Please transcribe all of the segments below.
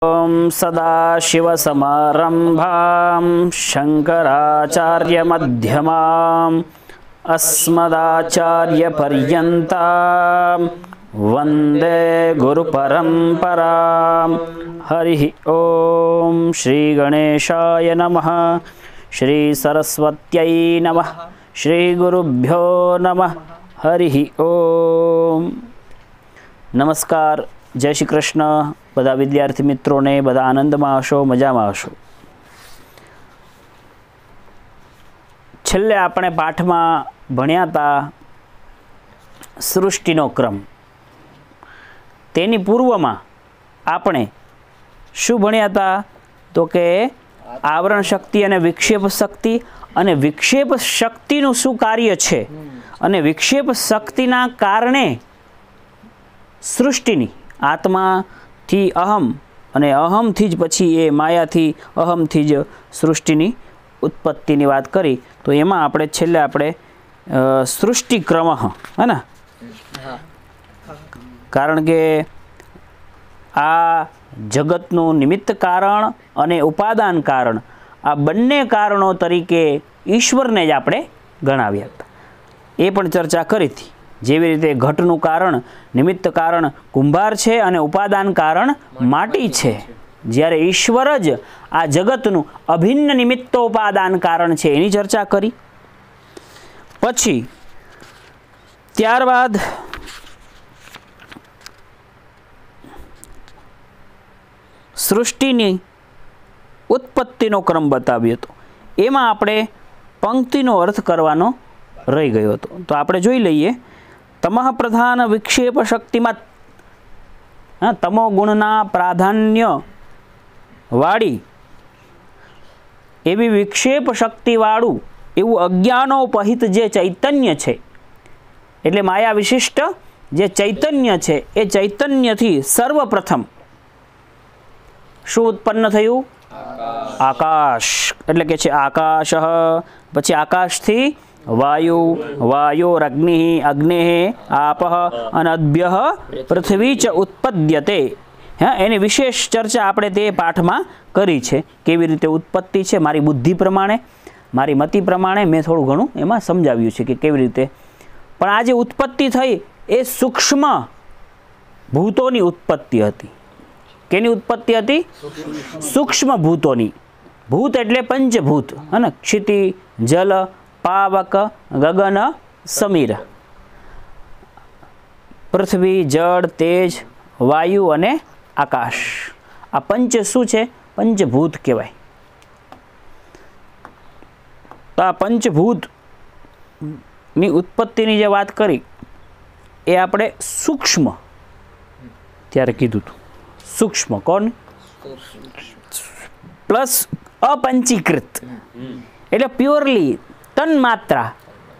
ओम सदाशिवसमारम्भां शङ्कराचार्यमध्यमाम् अस्मदाचार्यपर्यन्तां वन्दे गुरुपरम्परां। हरिः ओम श्री गणेशाय नमः, श्री सरस्वत्यै नमः, श्री गुरुभ्यो नमः। हरिः ओम। नमस्कार, जय श्री कृष्ण। बधा विद्यार्थी मित्रों ने बधा आनंद में हशो, मजा में हशो। छेल्ले आपणे पाठ में भण्या था सृष्टिनो क्रम। तेनी पूर्व में आपणे शुं भण्या था तो के आवरण शक्ति अने विक्षेप शक्ति अने विक्षेप शक्तिनुं शुं कार्य छे अने विक्षेप शक्तिना कारणे सृष्टिनी आत्मा थी अहम अने अहम थी ज पछी ए माया थी अहम थी ज सृष्टिनी उत्पत्तिनी वात करी। तो एमां आपणे छेल्ले आपणे सृष्टिक्रम है ना, कारण के आ जगतनु निमित्त कारण अने उपादान कारण आ बंने कारणों तरीके ईश्वर ने ज आपणे गणाव्या हता। ए पण चर्चा करी थी। जेवी रीते घटनु कारण निमित्त कारण कुंभार छे अने उपादान कारण माटी छे, ज्यारे ईश्वर ज आ जगतनु अभिन्न निमित्तोपादान कारण छे एनी चर्चा करी। पछी त्यारबाद सृष्टिनी उत्पत्तिनो क्रम बताव्यो हतो। एमां आपणे पंक्तिनो अर्थ करवानो रही गयो हतो। तो आपणे जोई लईए। तमः प्रधान विक्षेप शक्तिमत्, तमो गुणना प्राधान्य वाड़ी एवी विक्षेप शक्तिवाळुं एवुं अज्ञानोपहित जे चैतन्य छे, एटले माया विशिष्ट जे चैतन्य छे ए चैतन्यथी सर्वप्रथम शुं उत्पन्न थयुं? आकाश। एटले के छे आकाशः, पछी आकाशथी वायु, वायोरग्निः, अग्नेः आपः, अनद्भ्यः पृथ्वी च उत्पद्यते। हाँ, एनी विशेष चर्चा आपणे ते पाठ में करी छे। केवी रीते उत्पत्ति छे मारी बुद्धि प्रमाणे, मारी मति प्रमाणे मैं थोड़ुं घणुं एमां समजाव्युं छे कि केवी रीते। पण आ जे उत्पत्ति थई ए सूक्ष्म भूतोनी उत्पत्ति हती। केनी उत्पत्ति हती? सूक्ष्म भूतोनी। भूत एटले पंचभूत है ना, क्षिति, जल, पावक, गगन, समीर, पृथ्वी, जड़, तेज, वायु अने आकाश। आ पंच शुं छे? पंचभूत कहेवाय। तो आ पंचभूत नी उत्पत्तिनी जे वात करी ए आपणे सूक्ष्म त्यारे कीधुं हतुं। सूक्ष्म कोण प्लस अपंचीकृत एटले प्योरली तन्मात्रा,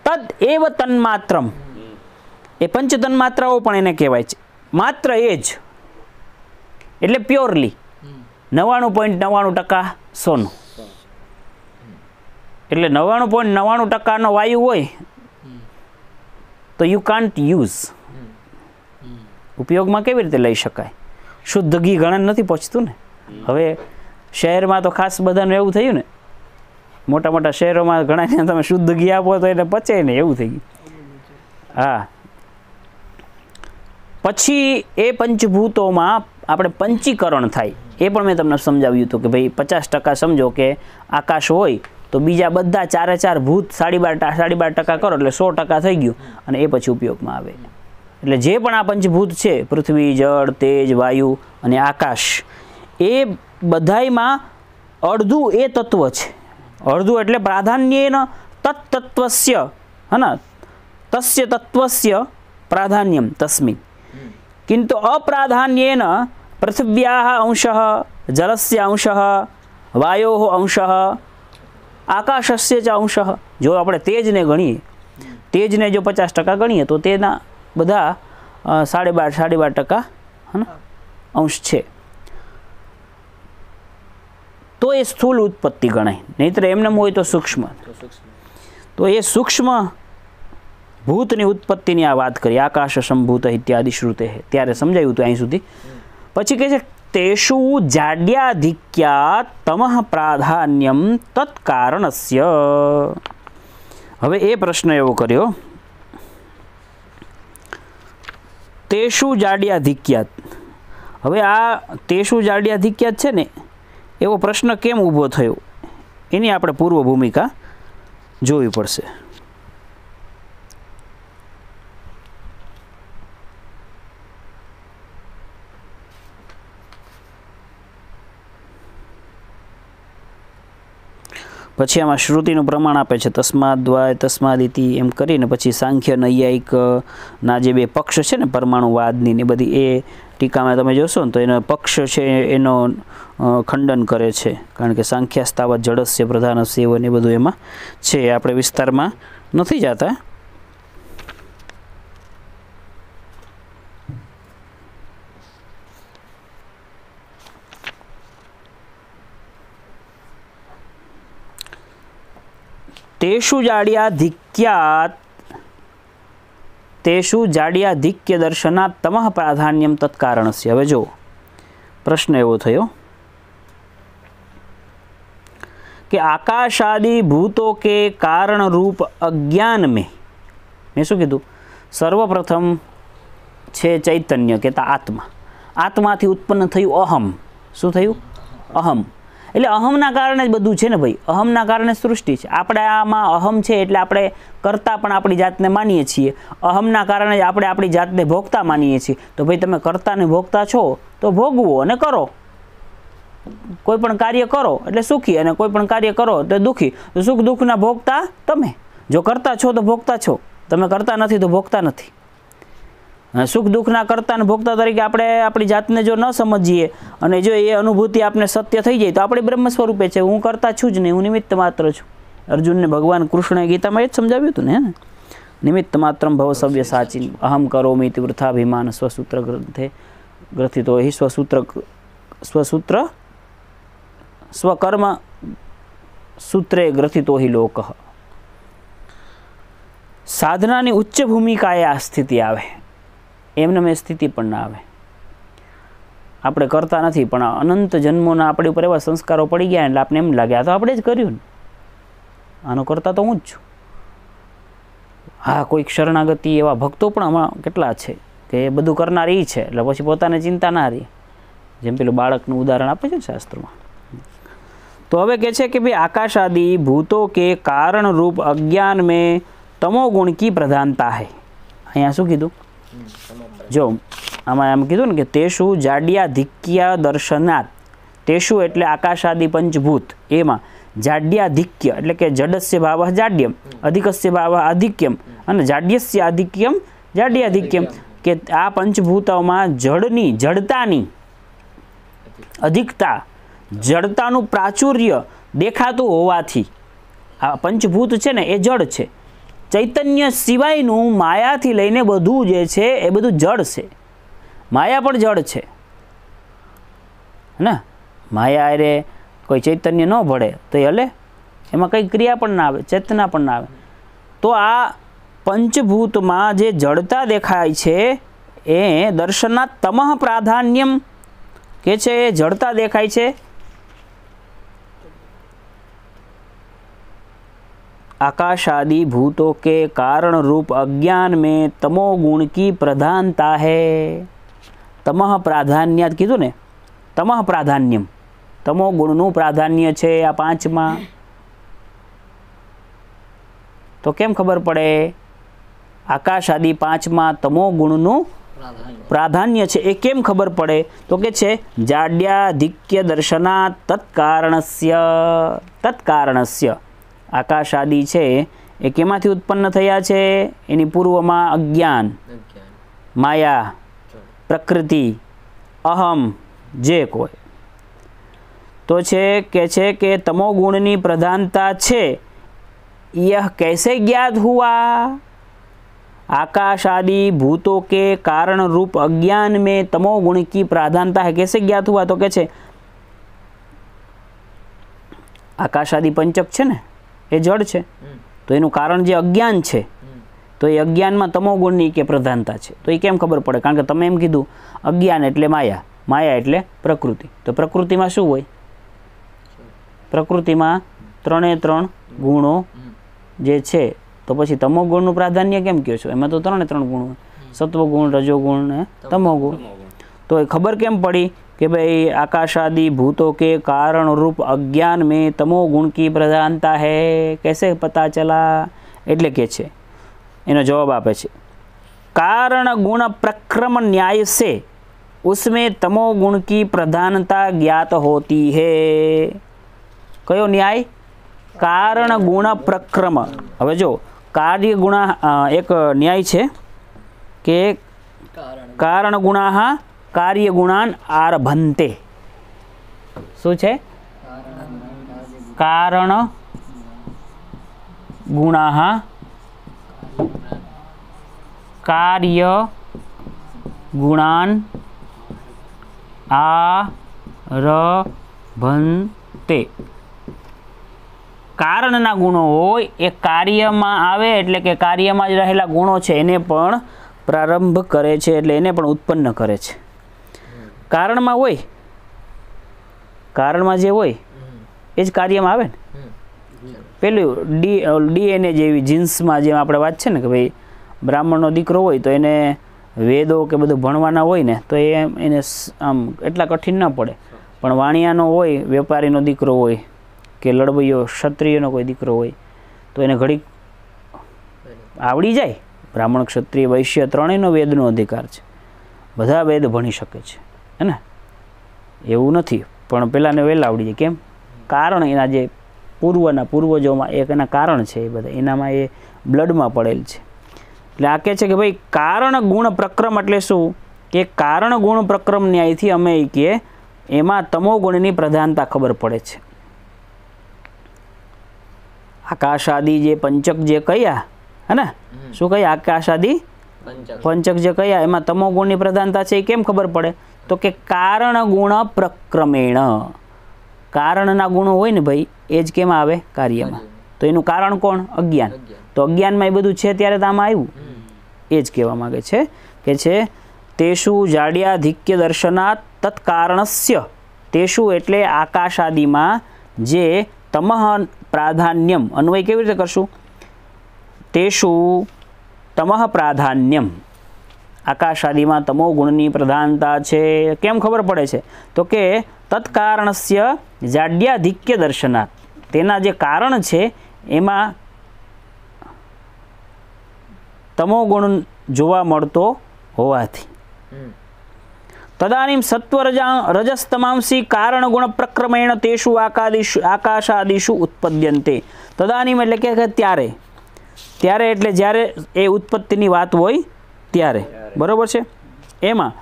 तद एव तन्मात्रम। ए पंच तन्मात्राओ पण एने कहेवाय छे। मात्र एज एटले प्योरली 99.99% सोનું। એટલે 99.99% વાયુ હોય તો યુ કાન્ટ યુઝ, ઉપયોગમાં કેવી રીતે લઈ શકાય? શુદ્ધ ઘી ગણન નથી પહોંચતું ને। હવે શહેરમાં તો ખાસ બધાનું એવું થયું ને, मोटा मोटा शहरों में घणा तमे शुद्ध घी आपो तो एने पचे नहीं, एवुं थई गयुं। हाँ, पछी ए पंचभूतों में आपणे पंचीकरण थाय। ए पण मैं तमने समजाव्युं हतुं कि भाई 50% समझो कि आकाश होय तो बीजा बधा 4 भूत 12.5% करो एटले 100% थई गयुं अने ए पछी उपयोगमां आवे। एटले जे पण आ पंचभूत छे, पृथ्वी, जड़, तेज, वायु अने आकाश, ए बधायमां अर्धुं ए तत्व छे। अर्धु एटले प्राधान्येन तत्तत्वस्य है ना, तस्य तत्वस्य प्राधान्यम तस्मिन्, किन्तु अप्राधान्येन पृथिव्याः अंशः, जलस्य अंशः, वायोः अंशः, आकाशस्य च अंशः। जो आपणे तेजने गणीए, तेजने जो 50% गणीए तो तेना बधा 12.5% है ना अंश छे। तो ये स्थूल उत्पत्ति गणाय, नहींतर एमने होय तो सूक्ष्म। तो ये सूक्ष्म भूतनी उत्पत्तिनी आ वात करी। आकाश संभूत इत्यादि श्रुते है त्यारे समजाव्युं तो अहीं सुधी। पछी कहे छे તેષુ જાડ્યાધિક્યાત તમઃ પ્રાધાન્યમ તત્કારણસ્ય. હવે એ પ્રશ્ન એવો કર્યો, તેષુ જાડ્યાધિક્યાત. હવે આ તેષુ જાડ્યાધિક્યાત છે ને એવો પ્રશ્ન કેમ ઊભો થયો એની આપણે પૂર્વ ભૂમિકા જોવી પડશે. પછી આમાં શ્રુતિનું પ્રમાણ આપે છે, તસ્માદ દ્વાય તસ્માદિતિ એમ કરીને. પછી સાંખ્ય નૈયાયિક ના જે બે પક્ષ છે ને પરમાણુવાદની ને બધી, એ ટીકામાં તમે જોશો ને તો એનો પક્ષ છે એનો ખંડન કરે છે, કારણ કે સાંખ્યાસ્તાવત જડસ્ય પ્રધાનસ્ય એવો ને બધું એમાં છે. આપણે વિસ્તારમાં નથી જતા. તેષુ જાડ્યાધિક્ય દર્શનાત તમઃ પ્રાધાન્યમ તત્કારણસ્ય. હવે જો પ્રશ્ન એવો થયો કે આકાશાદિ ભૂતો કે કારણ રૂપ અજ્ઞાન મેં શું કીધું? સર્વપ્રથમ છે ચૈતન્ય કહેતા આત્મા. આત્માથી ઉત્પન્ન થયું અહમ. શું થયું? અહમ. એટલે અહમના કારણે જ બધું છે ને ભાઈ. અહમના કારણે સૃષ્ટિ છે. આપણે આમાં અહમ છે એટલે આપણે કરતા પણ આપણી જાતને માનીએ છીએ. અહમના કારણે જ આપણે આપણી જાતને ભોગતા માનીએ છીએ. તો ભાઈ તમે કરતા ને ભોગતા છો તો ભોગવો અને કરો. કોઈ પણ કાર્ય કરો એટલે સુખી અને કોઈ પણ કાર્ય કરો તો દુઃખી. તો સુખ દુઃખના ભોગતા તમે. જો કરતા છો તો ભોગતા છો, તમે કરતા નથી તો ભોગતા નથી. સુખ દુઃખના કરતા અને ભોગતા તરીકે આપણે આપણી જાતને જો ન સમજીએ અને જો એ અનુભૂતિ આપણે સત્ય થઈ જાય તો આપણે બ્રહ્મ સ્વરૂપે છે. હું કરતા છું જ નહીં, હું નિમિત્ત માત્ર છું. અર્જુનને ભગવાન કૃષ્ણએ ગીતામાં એ જ સમજાવ્યું હતું ને, નિમિત્ત માત્રમ ભવ સવ્ય સાચી અહમ કરોમિ વૃથાભિમાન સ્વસૂત્ર ગ્રંથે ગ્રથિતો હિ સ્વસૂત્ર સ્વકર્મ સૂત્રે ગ્રથિતો હિ લોક. સાધનાની ઉચ્ચ ભૂમિકાએ આ સ્થિતિ આવે, એમને મેં સ્થિતિ પણ ના આવે. આપણે કરતા નથી પણ અનંત જન્મોના આપણી ઉપર એવા સંસ્કારો પડી ગયા એટલે આપણે એમ લાગે આ તો આપણે જ કર્યું ને, આનો કરતા તો હું જ છું. હા, કોઈક શરણાગતિ એવા ભક્તો પણ હમણાં કેટલા છે કે એ બધું કરનાર એ છે એટલે પછી પોતાને ચિંતા ના રહી, જેમ પેલું બાળકનું ઉદાહરણ આપે છે ને શાસ્ત્રમાં. તો હવે કહે છે કે ભાઈ આકાશ આદિ ભૂતો કે કારણ રૂપ અજ્ઞાન મેં તમો ગુણ કી પ્રધાનતા હૈ. અહીંયા શું કીધું? જો આમાં એમ કીધું ને કે તેષુ જાડ્યાધિક્ય દર્શનાત. તેષુ એટલે આકાશાદિ પંચભૂત, એમાં જાડ્યાધિક્ય એટલે કે જડસ્ય ભાવ જાડ્યમ, અધિકસ્ય ભાવ આધિક્યમ અને જાડ્યસ્ય આધિક્યમ જાડ્યાધિક્યમ. કે આ પંચભૂતોમાં જડની જડતાની અધિકતા, જડતાનું પ્રાચુર્ય દેખાતું હોવાથી આ પંચભૂત છે ને એ જડ છે. ચૈતન્ય સિવાયનું માયાથી લઈને બધું જે છે એ બધું જડ છે. માયા પણ જડ છે ને. માયા અરે કોઈ ચૈતન્ય ન ભળે તો એ હલે, એમાં કંઈ ક્રિયા પણ ના આવે, ચેતના પણ ના આવે. તો આ પંચભૂતમાં જે જડતા દેખાય છે એ દર્શના તમઃ પ્રાધાન્યમ કે છે, એ જડતા દેખાય છે. आकाशादि भूतों के कारण रूप अज्ञान में तमो गुण की प्रधानता है. तमः प्राधान्य कीधुं ने, तमः प्राधान्यम, तमो गुणનું પ્રાધાન્ય છે આ પાંચમાં. તો કેમ ખબર પડે? આકાશ આદિ પાંચમાં તમો ગુણનું પ્રાધાન્ય છે એ કેમ ખબર પડે? તો કે છે જાડ્યાધિક્ય દર્શના તત્કારણસ્ય. આકાશ આદિ છે એ કેમાંથી ઉત્પન્ન થયા છે? એની પૂર્વમાં અજ્ઞાન, માયા, પ્રકૃતિ, અહમ જે કોઈ તો છે કે તમો ગુણની પ્રધાનતા છે. यह कैसे ज्ञात हुआ? आकाश आदि भूतों के कारण रूप अज्ञान में तमो गुण की प्रधानता है. कैसे ज्ञात हुआ? तो के आकाश आदि पंचक है ने એ જડ છે, તો એનું કારણ જે અજ્ઞાન છે, તો એ અજ્ઞાનમાં તમો ગુણની કે પ્રધાનતા છે. તો એ કેમ ખબર પડે? કારણ કે તમે એમ કીધું અજ્ઞાન એટલે માયા, માયા એટલે પ્રકૃતિ. તો પ્રકૃતિમાં શું હોય? પ્રકૃતિમાં 3 ગુણો જે છે. તો પછી તમો ગુણનું પ્રાધાન્ય કેમ કહો છો? એમાં તો 3 ગુણો, સત્વગુણ, રજોગુણ ને તમોગુણ. તો એ ખબર કેમ પડી कि भाई आकाशादि भूतों के कारण रूप अज्ञान में तमोगुण की प्रधानता है. कैसे पता चला? એટલે કે છે એનો જવાબ આપે છે कारण गुण प्रक्रम न्याय से उसमें तमोगुण की प्रधानता ज्ञात होती है. कयो न्याय? कारण गुण प्रक्रम. હવે જો કાર્ય ગુણ એક ન્યાય છે કે કારણ ગુણાહ કાર્ય ગુણાન આરભંતે. શું છે? કારણ ગુણાહ કાર્ય ગુણાન આરભંતે. કારણના ગુણો હોય એ કાર્યમાં આવે એટલે કે કાર્યમાં જ રહેલા ગુણો છે એને પણ પ્રારંભ કરે છે, એટલે એને પણ ઉત્પન્ન કરે છે. કારણમાં હોય, કારણમાં જે હોય એ જ કાર્યમાં આવે ને. પેલું ડીએનએ જેવી જીન્સમાં જેમ આપણે વાત છે ને કે ભાઈ બ્રાહ્મણનો દીકરો હોય તો એને વેદો કે બધું ભણવાના હોય ને તો એને આમ એટલા કઠિન ન પડે, પણ વાણિયાનો હોય, વેપારીનો દીકરો હોય કે લડવૈયો ક્ષત્રિયનો કોઈ દીકરો હોય તો એને ઘડીક આવડી જાય. બ્રાહ્મણ, ક્ષત્રિય, વૈશ્ય ત્રણેયનો વેદનો અધિકાર છે, બધા વેદ ભણી શકે છે હે ને. એવું નથી, પણ પેલાને વહેલા આવડી જાય. કેમ? કારણ એના જે પૂર્વજોમાં એક એના કારણ છે, એ બધા એનામાં એ બ્લડમાં પડેલ છે. એટલે આ કહે છે કે ભાઈ કારણ ગુણ પ્રક્રમ એટલે શું? કે કારણ ગુણ પ્રક્રમ ન્યાયથી અમે કે એમાં તમો ગુણની પ્રધાનતા ખબર પડે છે. આકાશાદી જે પંચક જે કયા હે ને, શું કયા? આકાશાદી પંચક જે કયા એમાં તમો ગુણની પ્રધાનતા છે એ કેમ ખબર પડે? તો કે કારણ ગુણ પ્રક્રમેણ. કારણના ગુણો હોય ને ભાઈ એ જ કેમ આવે? કાર્યમાં. તો એનું કારણ કોણ? અજ્ઞાન. તો અજ્ઞાનમાં એ બધું છે ત્યારે તો આમાં આવ્યું. એ જ કહેવા માગે છે કે છે તેષુ જાડ્યાધિક્ય દર્શનાત તત્કારણસ્ય. તેષુ એટલે આકાશાદિમાં જે તમઃ પ્રાધાન્યમ. અન્વય કેવી રીતે કરશું? તેષુ તમઃ પ્રાધાન્યમ. આકાશાદિમાં તમો ગુણની પ્રધાનતા છે. કેમ ખબર પડે છે? તો કે તત્કારણસ્ય જાડ્યાધિક્ય દર્શનાત. તેના જે કારણ છે એમાં તમો ગુણ જોવા મળતો હોવાથી. તદાનીમ સત્વરજસ્તમાંસી કારણ ગુણ પ્રક્રમેણ તેષુ આકાશાદિષુ ઉત્પદ્યન્તે. તદાનીમ એટલે કે ત્યારે, ત્યારે એટલે જ્યારે એ ઉત્પત્તિની વાત હોય ત્યારે. બરાબર છે? એમાં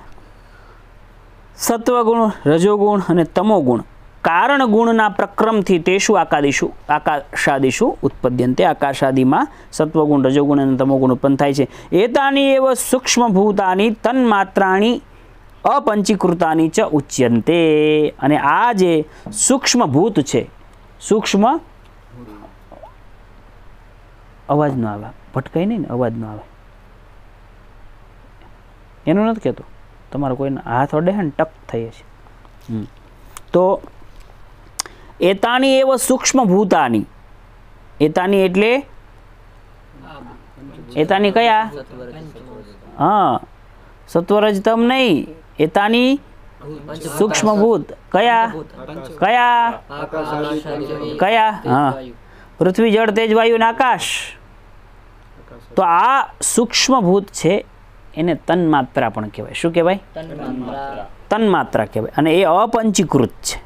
સત્વગુણ, રજોગુણ અને તમોગુણ કારણ ગુણના પ્રક્રમથી તેષુ આકાશાદિષુ ઉત્પદ્યન્તે. આકાશાદિમાં સત્વગુણ, રજોગુણ અને તમોગુણ ઉત્પન્ન થાય છે. એતાની એવ સૂક્ષ્મભૂતાની તન્માત્રાણી અપંચીકૃતાની ચ ઉચ્યન્તે. અને આ જે સૂક્ષ્મભૂત છે, સૂક્ષ્મ અવાજ ન આવે, ભટકાય નહીં ને, અવાજ ન આવે એનું નથી કહેતો. તમારો કોઈ હાથ અડે ને ટક થઈ છે. તો એતાની એવ સૂક્ષ્મભૂતાની. એતાની એટલે એતાની કયા? હા, સત્વરજતમ નહીં, એતાની સૂક્ષ્મભૂત. કયા કયા કયા? હા, પૃથ્વી, જળ, તેજ, વાયુ અને આકાશ. તો આ સૂક્ષ્મભૂત છે એને તન્માત્રા પણ કહેવાય. શું કહેવાય? તન્માત્રા કહેવાય. અને એ અપંચીકૃત છે,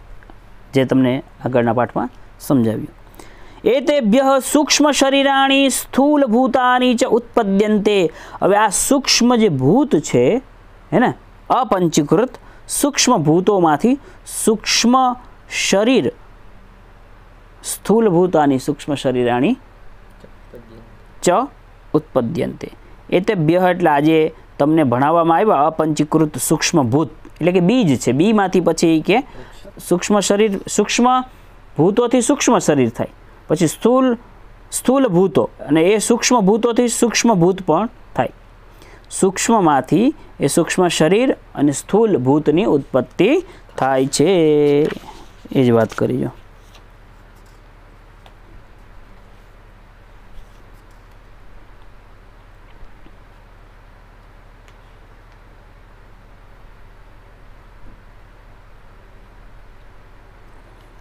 જે તમને આગળના પાઠમાં સમજાવ્યું. એતેભ્યઃ સૂક્ષ્મ શરીરાણી સ્થૂલ ભૂતાની ચ ઉત્પદ્યન્તે. હવે આ સૂક્ષ્મ જે ભૂત છે હે ને, અપંચીકૃત સૂક્ષ્મ ભૂતોમાંથી સૂક્ષ્મ શરીર, સ્થૂલ ભૂતાની સૂક્ષ્મ શરીરાણી ચ ઉત્પદ્યન્તે. એતેભ્યઃ એટલે આજે તમને ભણાવવામાં આવ્યા અપંચીકૃત સૂક્ષ્મ ભૂત એટલે કે બીજ છે. બીમાંથી પછી કે સૂક્ષ્મ શરીર, સૂક્ષ્મ ભૂતોથી સૂક્ષ્મ શરીર થાય, પછી સ્થૂલ ભૂતો, અને એ સૂક્ષ્મ ભૂતોથી સૂક્ષ્મ ભૂત પણ થાય. સૂક્ષ્મમાંથી એ સૂક્ષ્મ શરીર અને સ્થૂલ ભૂતની ઉત્પત્તિ થાય છે. એ જ વાત કરી જો.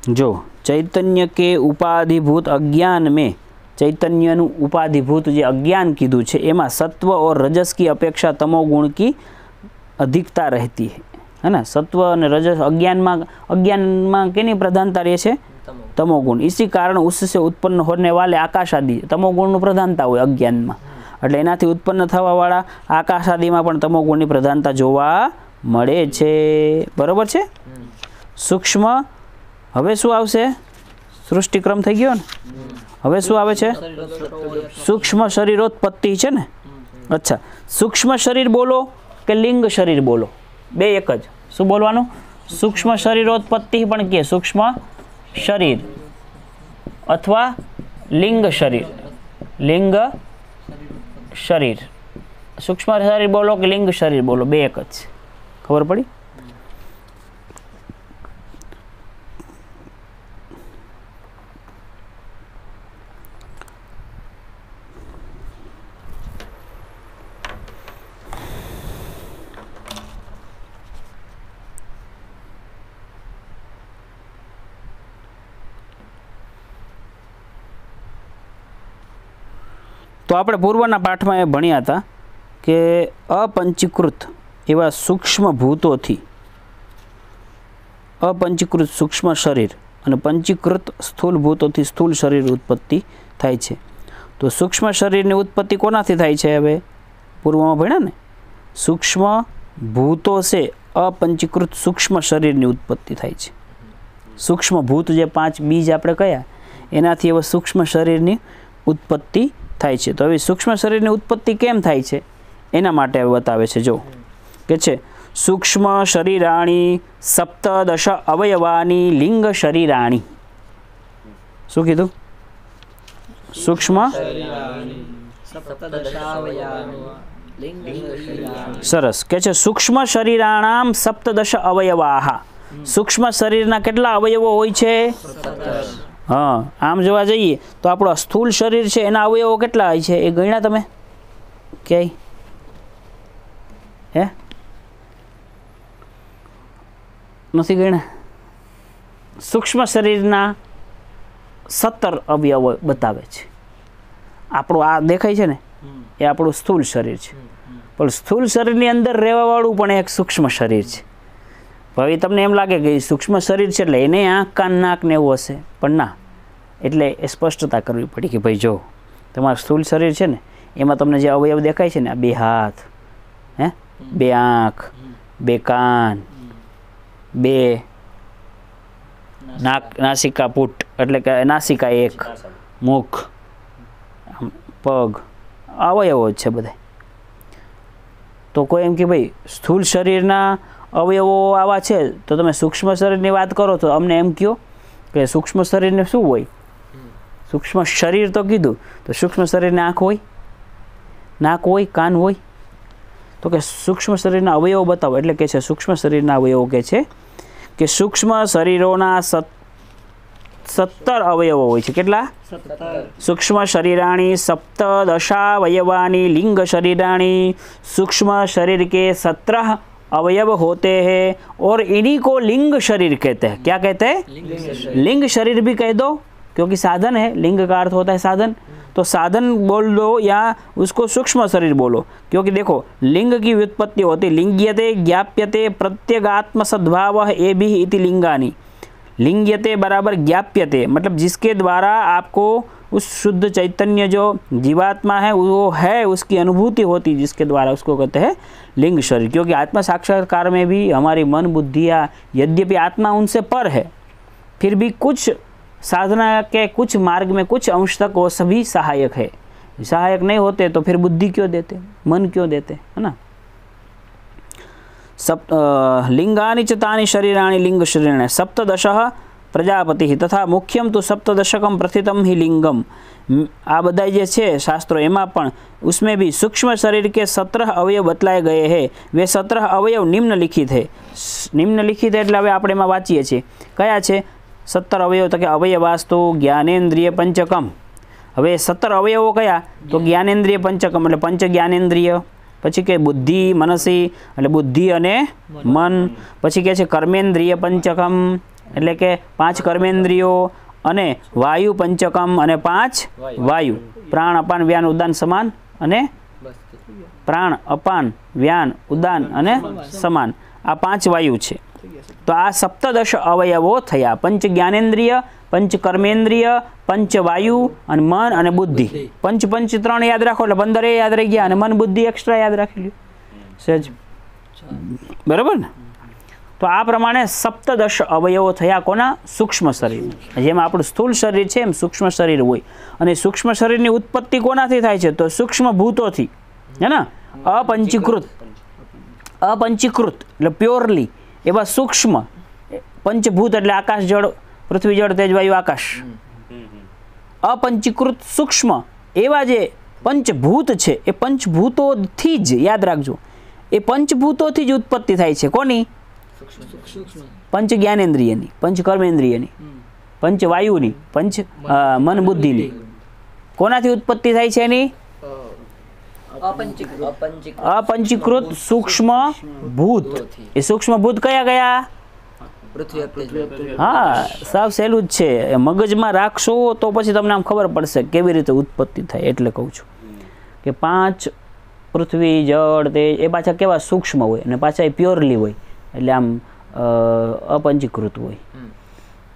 जो चैतन्य के उपाधिभूत अज्ञान में चैतन्यनु उपाधिभूत जो अज्ञान कीधु है एमा सत्व और रजस की अपेक्षा तमोगुण की अधिकता रहती है ना. सत्व और रजस अज्ञान में केनी प्रधानता रहे छे? तमोगुण. इसी कारण उससे उत्पन्न होने वाले आकाश आदि तमोगुण प्रधानता हो अज्ञान में, एटले एनाथी उत्पन्न थवा वाला आकाश आदि में पण तमोगुण प्रधानता जोवा मळे छे. बराबर छे. सूक्ष्म हवे शुं आवशे? सृष्टिक्रम थई गयो ने. हवे शुं आवे छे? सूक्ष्म शरीरोत्पत्ति छे ने. अच्छा, सूक्ष्म शरीर बोलो के लिंग शरीर बोलो? बे एक ज. शुं बोलवानुं? सूक्ष्म शरीरोत्पत्ति पण के सूक्ष्म शरीर अथवा लिंग शरीर. लिंग शरीर. सूक्ष्म शरीर बोलो के लिंग शरीर बोलो? बे एक ज. खबर पड़ी? तो આપણે પૂર્વના પાઠમાં એ ભણ્યા હતા કે અપંચીકૃત એવા સૂક્ષ્મ ભૂતોથી અપંચીકૃત સૂક્ષ્મ શરીર અને પંચીકૃત સ્થૂલ ભૂતોથી સ્થૂલ શરીર ઉત્પત્તિ થાય છે. તો સૂક્ષ્મ શરીરની ઉત્પત્તિ કોનાથી થાય છે? હવે પૂર્વમાં ભણ્યા ને, સૂક્ષ્મ ભૂતો છે અપંચીકૃત સૂક્ષ્મ શરીરની ઉત્પત્તિ થાય છે. સૂક્ષ્મ ભૂત જે 5 બીજ આપણે કયા એનાથી એવા સૂક્ષ્મ શરીરની ઉત્પત્તિ થાય છે. તો હવે સૂક્ષ્મ શરીરની ઉત્પત્તિ કેમ થાય છે એના માટે બતાવે છે. જો કે છે સૂક્ષ્મ શરીરાણી સપ્તદશ અવયવાની લિંગ શરીરાણી. શું કીધું? સૂક્ષ્મ. સરસ. કે છે સૂક્ષ્મ શરીરાણામ સપ્તદશ અવયવાહ. સૂક્ષ્મ શરીરના કેટલા અવયવો હોય છે? हाँ, आम जोवा जाइए तो आपणो स्थूल शरीर है एना अवयवो केटला होय छे? ए गण्या तमे के हे नथी गण्या? सूक्ष्म शरीरना 17 अवयव बतावे छे. आपणो आ देखाय छे ने ए आपणुं स्थूल शरीर छे, पण स्थूल शरीरनी अंदर रहेवावाळुं पण एक सूक्ष्म शरीर छे. હવે તમને એમ લાગે કે સૂક્ષ્મ શરીર છે એટલે એને આંખ કાન નાક ને એવું હશે, પણ ના. એટલે એ સ્પષ્ટતા કરવી પડી કે ભાઈ જો તમારું સ્થૂળ શરીર છે ને એમાં તમને જે અવયવ દેખાય છે ને આ 2 હાથ, હે 2 આંખ, 2 કાન, 2 નાસિકા પુટ એટલે કે નાસિકા 1, મુખ, પગ, અવયવો જ છે બધા. તો કોઈ એમ કે ભાઈ સ્થૂળ શરીરના અવયવો આવા છે તો તમે સૂક્ષ્મ શરીરની વાત કરો તો અમને એમ કહો કે સૂક્ષ્મ શરીરને શું હોય? સૂક્ષ્મ શરીર તો કીધું, તો સૂક્ષ્મ શરીરને આંખ હોય, નાક હોય, કાન હોય? તો કે સૂક્ષ્મ શરીરના અવયવો બતાવો. એટલે કે છે સૂક્ષ્મ શરીરના અવયવો કે છે કે સૂક્ષ્મ શરીરોના 17 અવયવો હોય છે. કેટલા? 17. સૂક્ષ્મ શરીરાણી સપ્તદશાવયવાની લિંગ શરીરાણી. સૂક્ષ્મ શરીર के 17 अवयव होते हैं और इन्हीं को लिंग शरीर कहते हैं. क्या कहते हैं? लिंग शरीर भी कह दो क्योंकि साधन है. लिंग का अर्थ होता है साधन, तो साधन बोल दो या उसको सूक्ष्म शरीर बोलो. क्योंकि देखो लिंग की व्युत्पत्ति होती लिंग्यते ज्ञाप्यते प्रत्यगात्म सद्भाव ए भी इति लिंगानी. लिंग्यते बराबर ज्ञाप्यते मतलब जिसके द्वारा आपको उस शुद्ध चैतन्य जो जीवात्मा है वो है उसकी अनुभूति होती, जिसके द्वारा उसको कहते हैं लिंग शरीर. क्योंकि आत्मा साक्षात्कार में भी हमारी मन बुद्धियाँ यद्यपि आत्मा उनसे पर है फिर भी कुछ साधना के कुछ मार्ग में कुछ अंश तक वो सभी सहायक है. सहायक नहीं होते तो फिर बुद्धि क्यों देते, मन क्यों देते, है ना. लिंगानि च तानि शरीराणि लिंग शरीराणि. सप्तदश प्रजापति तथा मुख्यम तो सप्तदशकम प्रथितम ही लिंगम। आ बधा जे छे शास्त्रों एमां पण उसमें भी सूक्ष्म शरीर के 17 अवयव बतलाए गए हैं। वे 17 अवयव निम्नलिखित है। निम्नलिखित एटले हवे आपणे एमां वांचीए छीए कया छे 17 अवयव तो कि अवयवास्तु ज्ञानेन्द्रिय पंचकम। हवे 17 अवयवो कया तो ज्ञानेन्द्रिय पंचकम एटले पंच ज्ञानेन्द्रिय, पछी के बुद्धि मनसी एटले बुद्धि अने मन, पछी के छे कर्मेन्द्रिय पंचकम एटले के 5 कर्मेन्द्रियो, अने वायु पंचकम अने 5 वायु, प्राण अपान व्यान उदान समान अने प्राण अपान व्यान उदान अने समान, आ 5 वायु छे। तो आ सप्तदश अवयवो थया। पंच ज्ञानेन्द्रिय, पंच कर्मेन्द्रिय, पंच वायु अने मन अने बुद्धि। पंच पंच 3 याद राखो એટલે 15 याद रही गया अने मन बुद्धि एक्स्ट्रा याद राखी ल्यो सहज, बराबर ने। तो आ प्रमाणे सप्तदश अवयवो थया कोना सूक्ष्म शरीर। जेम आपणुं स्थूल शरीर छे एम सूक्ष्म शरीर होय अने सूक्ष्म शरीरनी उत्पत्ति कोनाथी थाय छे तो सूक्ष्म भूतोथी, है ने। अपंचीकृत, अपंचीकृत એટલે प्योरली एवा सूक्ष्म पंचभूत એટલે आकाश जल पृथ्वी जल तेज वायु आकाश। अपंचीकृत सूक्ष्म एवा जे पंचभूत छे ए पंचभूतोथी ज याद राखजो, ए पंचभूतोथी ज उत्पत्ति थाय छे। कोनी? पंच ज्ञानेन्द्रियनी, पंच कर्मेन्द्रियनी, पंच वायुनी, पंच मन बुद्धिनी। कोनाथी उत्पत्ति थाय छे एनी? अपंचीकृत सूक्ष्म भूत। ए सूक्ष्म भूत कया गया? हाँ, साव सहेलू ज छे। मगजमां राखशो तो पछी तमने आम खबर पड़शे केवी रीते उत्पत्ति थाय। एटले कहूं छुं के 5 पृथ्वी जल तेज ए पाछा केवा सूक्ष्म होय अने पाछा ए प्योरली होय એટલે આમ अपंचीकृत હોય।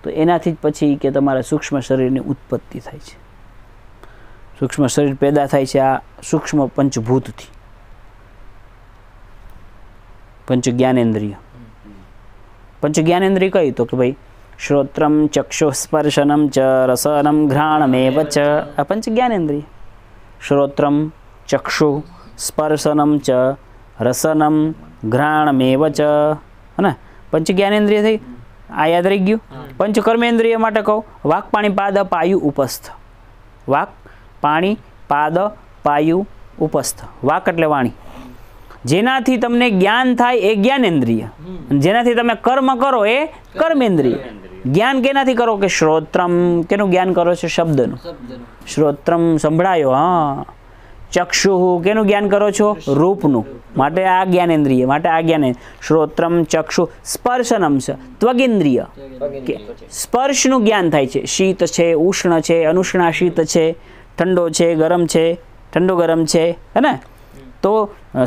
તો એનાથી જ પછી કે તમારા સૂક્ષ્મ શરીરની ઉત્પત્તિ થાય છે। સૂક્ષ્મ શરીર પેદા થાય છે આ સૂક્ષ્મ પંચભૂતથી, પંચ જ્ઞાનેન્દ્રિય। પંચ જ્ઞાનેન્દ્રિય કઈ તો કે ભાઈ શ્રોત્રમ ચક્ષુ સ્પર્શનમ ચ રસનમ ઘ્રાણમેવ ચ, આ પંચ જ્ઞાનેન્દ્રિય। શ્રોત્રમ ચક્ષુ સ્પર્શનમ ચ રસનમ ઘ્રાણમેવ ચ, है ना। पंच ज्ञानेन्द्रिय थी आ याद रही गयु। पंच कर्मेन्द्रिय माटे कहूँ वाक पाणी पाद पायु उपस्थ। वाक पाणी पाद पायु उपस्थ। वाक एटले वाणी, जेनाथी तमने ज्ञान थाय ए ज्ञानेन्द्रिय, जेनाथी तमे कर्म करो ए कर्मेन्द्रिय। ज्ञान केनाथी करो के श्रोत्रम, केनु ज्ञान करो छे? शब्दनु। श्रोत्रम संभळायो, हाँ। चक्षु केनु ज्ञान करो छो? रूपनु, माटे आ ज्ञानेन्द्रिय, माटे आ ज्ञान। श्रोत्रम चक्षु स्पर्शनम च त्वगेन्द्रिय, स्पर्शनु ज्ञान थाय छे। शीत छे, उष्ण छे, अनुष्णा शीत छे, ठंडो छे, गरम छे, ठंडो गरम छे, है ने। तो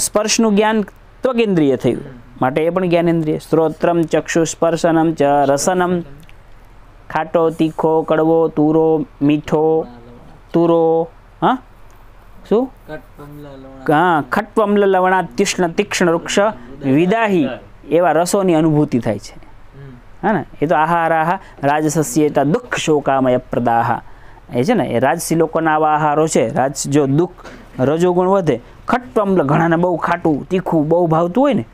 स्पर्शनु ज्ञान त्वगेन्द्रिय थयुं, माटे ए पण ज्ञानेन्द्रिय। श्रोत्रम चक्षु स्पर्शनम च रसनम, खाटो तीखो कड़वो तूरो मीठो तूरो, हाँ शू? हाँ, खट्वम्ल लवणा तीक्ष्ण तीक्ष्ण वृक्ष विदाही एवा रसोनी अनुभूति थाय छे, है ने। ए तो आहाराः राजसस्येता दुःख शोकामय प्रदाः ए छे ने। ए राजसी लोकोना आवा आहारो छे। राज जो दुःख रजोगुण वधे, खट्वम्ल घणाने बहु खाटू तीखું बहु भावતું હોય ને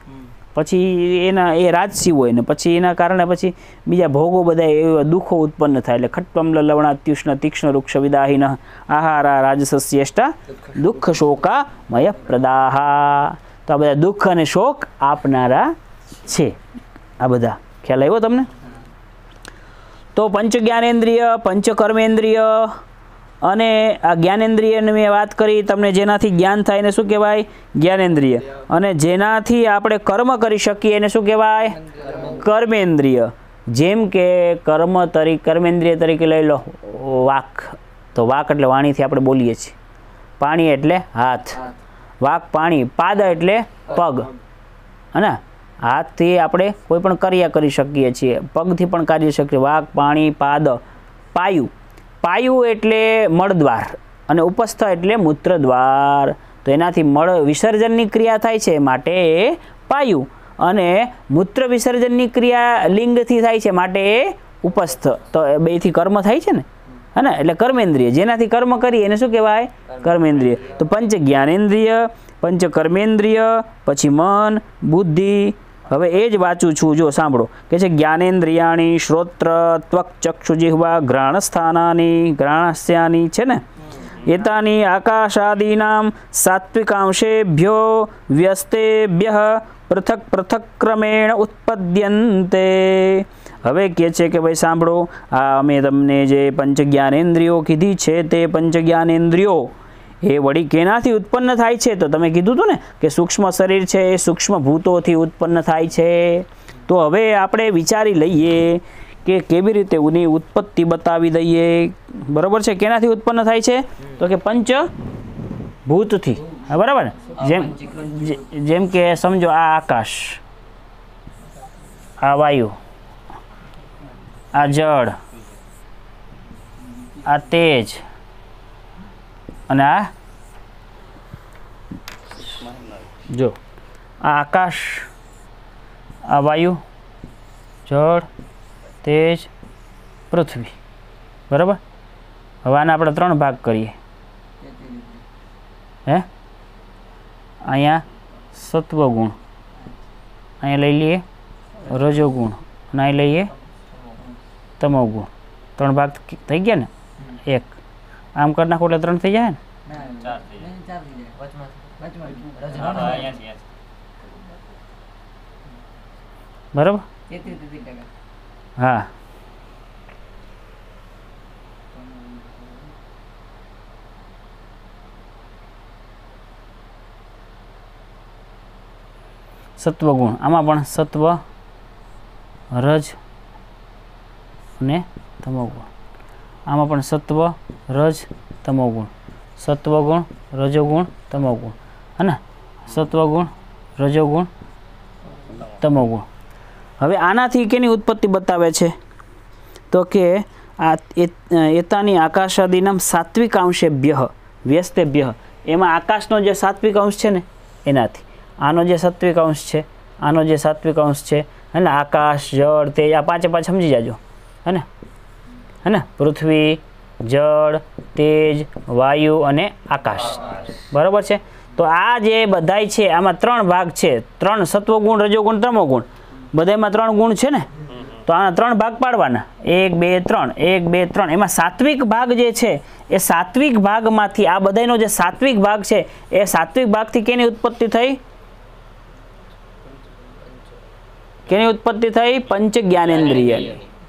પછી એના એ રાજસી હોય ને પછી એના કારણે પછી બીજા ભોગો બધા એવા દુઃખો ઉત્પન્ન થાય એટલે ખટ્વમ્લ લવણાત્યુષ્ણ તીક્ષ્ણ વૃક્ષ વિદાહીન આહારા રાજસસ્યેષ્ટા દુઃખ શોકામય પ્રદાહ। તો આ બધા દુઃખ અને શોક આપનારા છે। આ બધા ખ્યાલ આવ્યો તમને? તો પંચ જ્ઞાનેન્દ્રિય, પંચ કર્મેન્દ્રિય અને આ જ્ઞાનેન્દ્રિયની મેં વાત કરી તમને, જેનાથી જ્ઞાન થાય એને શું કહેવાય? જ્ઞાનેન્દ્રિય। અને જેનાથી આપણે કર્મ કરી શકીએ એને શું કહેવાય? કર્મેન્દ્રિય। જેમ કે કર્મેન્દ્રિય તરીકે લઈ લો વાક, તો વાક એટલે વાણીથી આપણે બોલીએ છીએ। પાણી એટલે હાથ, વાક પાણી। પાદ એટલે પગ, है ना। હાથથી આપણે કોઈ પણ ક્રિયા કરી શકીએ છીએ, પગથી પણ કરી શકીએ। વાક પાણી પાદ। પાયુ, પાયુ એટલે મળદ્વાર અને ઉપસ્થ એટલે મૂત્રદ્વાર। તો એનાથી મળ વિસર્જનની ક્રિયા થાય છે માટે પાયુ, અને મૂત્ર વિસર્જનની ક્રિયા લિંગથી થાય છે માટે ઉપસ્થ। તો બેથી કર્મ થાય છે ને, है ना। એટલે કર્મેન્દ્રિય, જેનાથી કર્મ કરી એને શું કહેવાય? કર્મેન્દ્રિય। તો પંચ જ્ઞાનેન્દ્રિય, પંચ કર્મેન્દ્રિય, પછી મન, બુદ્ધિ હવે એ જ વાંચું છું, જો સાંભળો કે છે જ્ઞાનેન્દ્રિયાણી શ્રોત્ર ત્વક ચક્ષુ જીહ્વા ઘ્રાણસ્થાનાની ઘ્રાણસ્યાની છે ને એતાની આકાશાદીનામ સાત્વિકાંશેભ્યો વ્યસ્તેભ્ય પૃથક પૃથક ક્રમેણ ઉત્પદ્યન્તે. હવે કહે છે કે ભાઈ સાંભળો, આ અમે તમને જે પંચ જ્ઞાનેન્દ્રિયો કીધી છે તે પંચ જ્ઞાનેન્દ્રિયો એ વળી કેનાથી ઉત્પન્ન થાય છે? તો તમે કીધું હતું ને કે સૂક્ષ્મ શરીર છે એ સૂક્ષ્મ ભૂતોથી ઉત્પન્ન થાય છે. તો હવે આપણે વિચારી લઈએ કે કેવી રીતે ઉની ઉત્પત્તિ બતાવી દઈએ. બરાબર છે? કેનાથી ઉત્પન્ન થાય છે? તો કે પંચ ભૂતથી. હા, બરાબર ને? જેમ કે સમજો આ આકાશ, આ વાયુ, આ જળ, આ તેજ અને આ જો આ આકાશ, આ વાયુ, જળ, તેજ, પૃથ્વી. બરાબર? હવે આના આપણે 3 ભાગ કરીએ. હે, અહીંયા સત્વગુણ, અહીંયા લઈ લઈએ રજોગુણ અને અહીં લઈએ તમોગુણ. 3 ભાગ થઈ ગયા ને? 1 આમ કરી નાખો એટલે 3 થઈ જાય ને? બરાબર? હા. સત્વગુણ, આમાં પણ સત્વ, રજ અને તમોગુણ. આમાં પણ સત્વ, રજ, તમોગુણ. સત્વગુણ, રજોગુણ, તમોગુણ. હે ને? સત્વગુણ, રજોગુણ, તમોગુણ. હવે આનાથી કેની ઉત્પત્તિ બતાવે છે? તો કે આ એતાની આકાશાદીનામ સાત્વિક અંશેભ્ય વ્યસ્તેભ્ય. એમાં આકાશનો જે સાત્વિક અંશ છે ને એનાથી, આનો જે સાત્વિક અંશ છે, આનો જે સાત્વિક અંશ છે, હે ને? આકાશ, જળ, તેજ, આ 5 સમજી જાજો. હે ને? હે ને? પૃથ્વી, જળ, તેજ, વાયુ અને આકાશ. બરાબર છે? તો આ જે બધાય છે આમાં 3 ભાગ છે. 3 સત્વગુણ, રજોગુણ, તમોગુણ. બધામાં 3 ગુણ છે ને? તો આના 3 ભાગ પાડવાના. 1 2 3, 1 2 3. એમાં સાત્વિક ભાગ જે છે એ સાત્વિક ભાગમાંથી, આ બધાનો જે સાત્વિક ભાગ છે એ સાત્વિક ભાગથી કેની ઉત્પત્તિ થઈ? કેની ઉત્પત્તિ થઈ? પંચ જ્ઞાનેન્દ્રિય.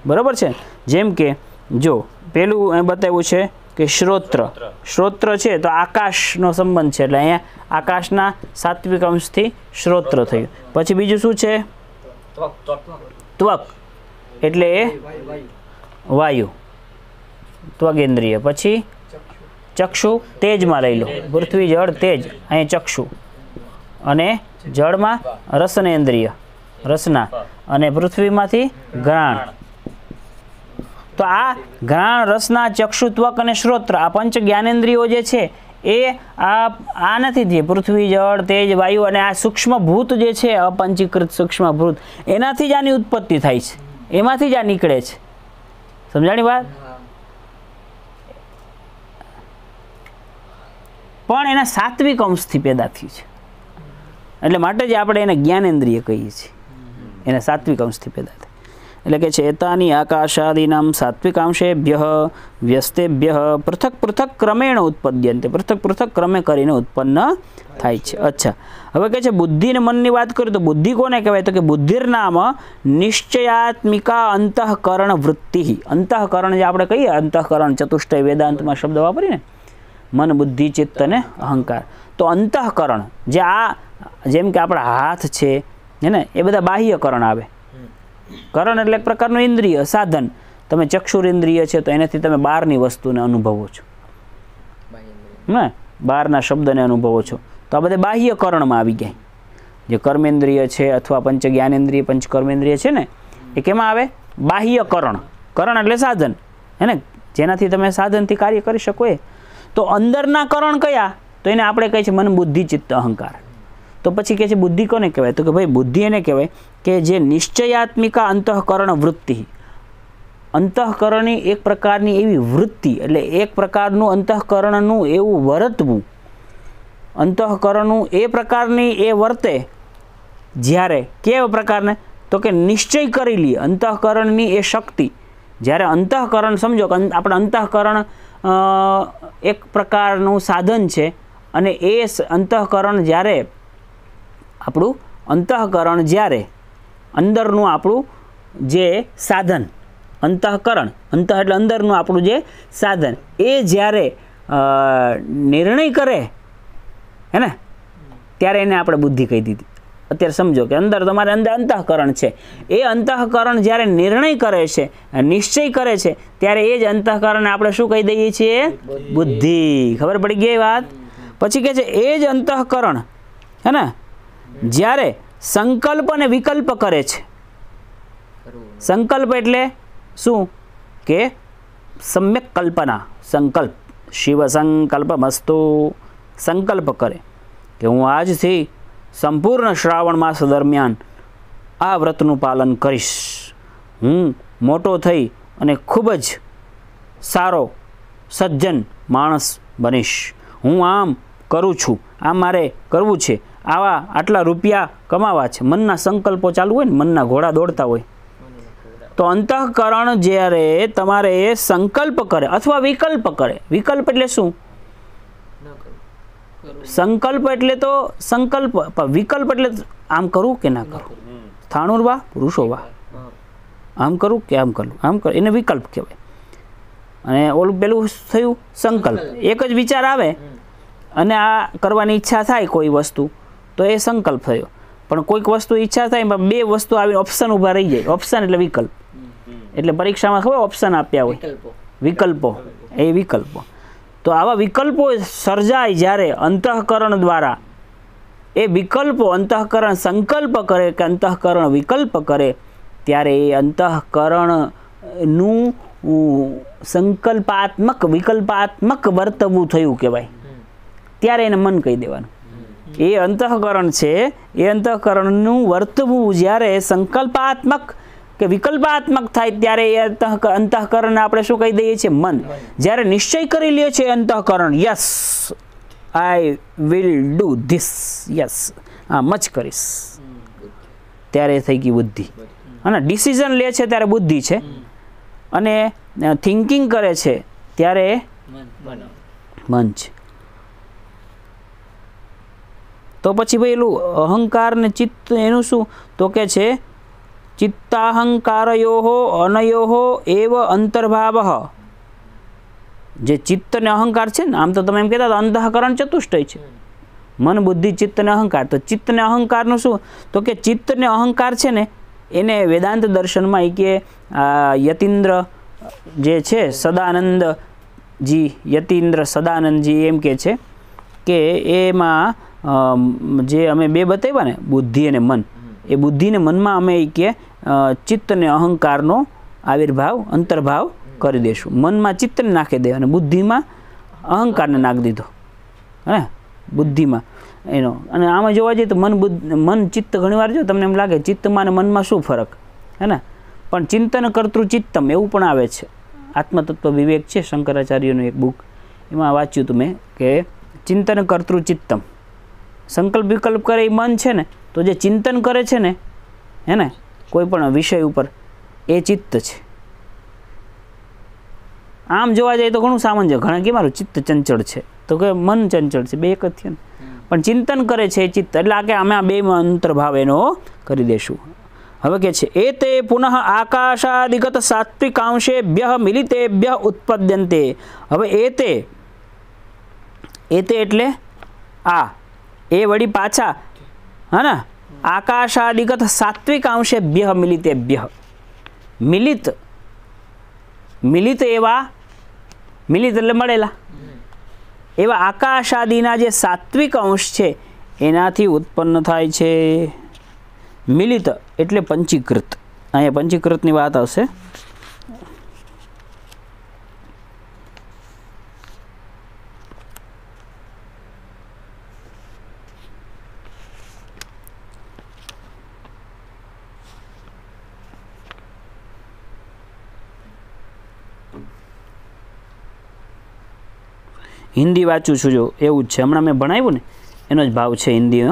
બરાબર છે? જેમ કે જો પેલું એ બતાવ્યું છે કે શ્રોત્ર. શ્રોત્ર છે તો આકાશનો સંબંધ છે, એટલે અહીંયા આકાશના સાત્વિક અંશથી શ્રોત્ર થયું. પછી બીજું શું છે? ત્વક, એટલે એ વાયુ, ત્વગેન્દ્રિય. પછી ચક્ષુ, તેજમાં લઈ લો, પૃથ્વી, જળ, તેજ, અહીંયા ચક્ષુ. અને જળમાં રસનેન્દ્રિય, રસના. અને પૃથ્વીમાંથી ઘ્રાણ. તો આ ઘ્રાણ, રસના, ચક્ષુ, ત્વક અને શ્રોત્ર, આ પંચ જ્ઞાનેન્દ્રિયો જે છે એ આ નથી જે પૃથ્વી, જળ, તેજ, વાયુ અને આ સૂક્ષ્મ ભૂત જે છે, અપંચીકૃત સૂક્ષ્મ ભૂત, એનાથી જ આની ઉત્પત્તિ થાય છે, એમાંથી જ આ નીકળે છે. સમજાણી વાત? પણ એના સાત્વિક અંશથી પેદા થયું છે, એટલે માટે જ આપણે એને જ્ઞાનેન્દ્રિય કહીએ છીએ. એના સાત્વિક અંશથી પેદા થાય. એટલે કે છે એતાની આકાશાદીનામ સાત્વિકાંશેભ્ય વ્યસ્તેભ્ય પૃથક પૃથક ક્રમેણ ઉત્પદ્યંતે. પૃથક પૃથક ક્રમે કરીને ઉત્પન્ન થાય છે. અચ્છા, હવે કહે છે બુદ્ધિ અને મનની વાત કરીએ તો બુદ્ધિ કોને કહેવાય? તો કે બુદ્ધિર્નામ નિશ્ચયાત્મિકા અંતઃકરણ વૃત્તિ. અંતઃકરણ જે આપણે કહીએ, અંતઃકરણ ચતુષ્ટય વેદાંતમાં શબ્દ વાપરીને, મન, બુદ્ધિ, ચિત્ત અને અહંકાર. તો અંતઃકરણ જે આ, જેમ કે આપણા હાથ છે હે ને, એ બધા બાહ્યકરણ આવે. કરણ એટલે એક પ્રકારનું ઇન્દ્રિય, સાધન. તમે ચક્ષુર ઇન્દ્રિય છે તો એનાથી તમે બહારની વસ્તુને અનુભવો છો ને, બહારના શબ્દને અનુભવો છો. તો આ બધા બાહ્ય કરણમાં આવી ગયા. જે કર્મેન્દ્રિય છે અથવા પંચ જ્ઞાનેન્દ્રિય, પંચ કર્મેન્દ્રિય છે ને, એ કેમાં આવે? બાહ્ય કરણ. કરણ એટલે સાધન, હે ને, જેનાથી તમે સાધનથી કાર્ય કરી શકો. એ તો અંદરના કરણ કયા? તો એને આપણે કહીએ છીએ મન, બુદ્ધિ, ચિત્ત, અહંકાર. તો પછી કહે છે બુદ્ધિ કોને કહેવાય? તો કે ભાઈ બુદ્ધિ એને કહેવાય કે જે નિશ્ચયાત્મિકા અંતઃકરણ વૃત્તિ. અંતઃકરણની એક પ્રકારની એવી વૃત્તિ, એટલે એક પ્રકારનું અંતઃકરણનું એવું વર્તવું, અંતઃકરણનું એ પ્રકારની એ વર્તે જ્યારે કેવા પ્રકારને તો કે નિશ્ચય કરી લે અંતઃકરણની એ શક્તિ જ્યારે અંતઃકરણ સમજો કે આપણે અંતઃકરણ એક પ્રકારનું સાધન છે અને એ અંતઃકરણ જ્યારે આપણું અંતઃકરણ જ્યારે અંદરનું આપણું જે સાધન અંતઃકરણ અંતઃ એટલે અંદરનું આપણું જે સાધન એ જ્યારે નિર્ણય કરે હે ને ત્યારે એને આપણે બુદ્ધિ કહી દીધી અત્યારે સમજો કે અંદર તમારે અંદર અંતઃકરણ છે એ અંતઃકરણ જ્યારે નિર્ણય કરે છે નિશ્ચય કરે છે ત્યારે એ જ અંતઃકરણને આપણે શું કહી દઈએ છીએ બુદ્ધિ ખબર પડી ગઈ વાત પછી કહે છે એ જ અંતઃકરણ હે ને જ્યારે સંકલ્પ અને વિકલ્પ કરે છે સંકલ્પ એટલે શું કે સમ્યક કલ્પના સંકલ્પ શિવ સંકલ્પ મસ્તુ સંકલ્પ કરે કે હું આજથી સંપૂર્ણ શ્રાવણ માસ દરમિયાન આ વ્રતનું પાલન કરીશ હું મોટો થઈ અને ખૂબ જ સારો સજ્જન માણસ બનીશ હું આમ કરું છું આમ મારે કરવું છે આવા આટલા રૂપિયા કમાવા છે મનના સંકલ્પો ચાલુ હોય ને મનના ઘોડા દોડતા હોય તો અંતઃકરણ જ્યારે તમારે સંકલ્પ કરે અથવા વિકલ્પ કરે વિકલ્પ એટલે શું સંકલ્પ એટલે તો સંકલ્પ વિકલ્પ એટલે આમ કરું કે ના કરું સ્થાણુર વા પુરુષો વા આમ કરું કે આમ કરું આમ કરું એને વિકલ્પ કહેવાય અને ઓલું પેલું થયું સંકલ્પ એક જ વિચાર આવે અને આ કરવાની ઈચ્છા થાય કોઈ વસ્તુ તો એ સંકલ્પ થયો પણ કોઈક વસ્તુ ઈચ્છા થાય બે વસ્તુ આવી ઓપ્શન ઊભા રહી જાય ઓપ્શન એટલે વિકલ્પ એટલે પરીક્ષામાં ખબર ઓપ્શન આપ્યા હોય વિકલ્પો એ વિકલ્પો તો આવા વિકલ્પો સર્જાય જ્યારે અંતઃકરણ દ્વારા એ વિકલ્પો અંતઃકરણ સંકલ્પ કરે કે અંતઃકરણ વિકલ્પ કરે ત્યારે એ અંતઃકરણનું સંકલ્પાત્મક વિકલ્પાત્મક વર્તવું થયું કહેવાય ત્યારે એને મન કહી દેવાનું એ અંતઃકરણ છે એ અંતઃકરણનું વર્તવું જ્યારે સંકલ્પાત્મક કે વિકલ્પાત્મક થાય ત્યારે એ અંતઃકરણને આપણે શું કહી દઈએ છીએ મન જ્યારે નિશ્ચય કરી લે છે અંતઃકરણ yes I will do this yes આમ જ કરીશ ત્યારે થઈ ગઈ બુદ્ધિ અને ડિસિઝન લે છે ત્યારે બુદ્ધિ છે અને થિંકિંગ કરે છે ત્યારે મન છે તો પછી ભાઈ એલું અહંકાર ને ચિત્ત એનું શું તો કે છે ચિત્તાહંકારયો અનયો એવ અંતર્ભાવ જે ચિત્ત ને અહંકાર છે ને આમ તો તમે એમ કહેતા અંતઃકરણ ચતુષ્ટય છે મન બુદ્ધિ ચિત્ત ને અહંકાર તો ચિત્ત ને અહંકારનું શું તો કે ચિત્ત ને અહંકાર છે ને એને વેદાંત દર્શનમાં એ કે યતીન્દ્ર જે છે સદાનંદજી યતીન્દ્ર સદાનંદજી એમ કે છે કે એમાં જે અમે બે બતાવ્યા ને બુદ્ધિ અને મન એ બુદ્ધિ ને મનમાં અમે કે ચિત્ત ને અહંકારનો આવિર્ભાવ અંતર્ભાવ કરી દઈશું મનમાં ચિત્તને નાખી દે અને બુદ્ધિમાં અહંકારને નાખી દીધો હે બુદ્ધિમાં એનો અને આમાં જોવા જઈએ તો મન ચિત્ત ઘણીવાર જો તમને એમ લાગે ચિત્તમાં અને મનમાં શું ફરક હે ને પણ ચિંતન કર્તૃ ચિત્તમ એવું પણ આવે છે આત્મતત્વ વિવેક છે શંકરાચાર્યનું એક બુક એમાં વાંચ્યું હતું મેં કે ચિંતન કર્તૃ ચિત્તમ સંકલ્પ વિકલ્પ કરે એ મન છે ને તો જે ચિંતન કરે છે ને હે ને કોઈ પણ વિષય ઉપર એ ચિત્ત છે આમ જોવા જાય તો ઘણું સામાન્ય ઘણા કે મારું ચિત્ત ચંચળ છે તો કે મન ચંચળ છે બે એક જ થયું ને પણ ચિંતન કરે છે એ ચિત્ત એટલે કે અમે આ બેમાં અંતર્ભાવ એનો કરી દેશું હવે કે છે એ તે પુનઃ આકાશાદિગત સાત્વિકાંશેભ્ય મિલિતેભ્ય ઉત્પદ્યન્તે હવે એ તે એટલે આ એ વળી પાછા હા ને આકાશાદિગત સાત્વિકાંશેભ્ય મિલિતેભ્ય મિલિત એવા મિલિત એટલે મળેલા એવા આકાશાદિના જે સાત્વિક અંશ છે એનાથી ઉત્પન્ન થાય છે મિલિત એટલે પંચીકૃત અહીંયા પંચીકૃતની વાત આવશે हिंदी वाँचू छू जो एवं है हमणां मैं भणाव्युं ने एनो ज भाव है हिंदी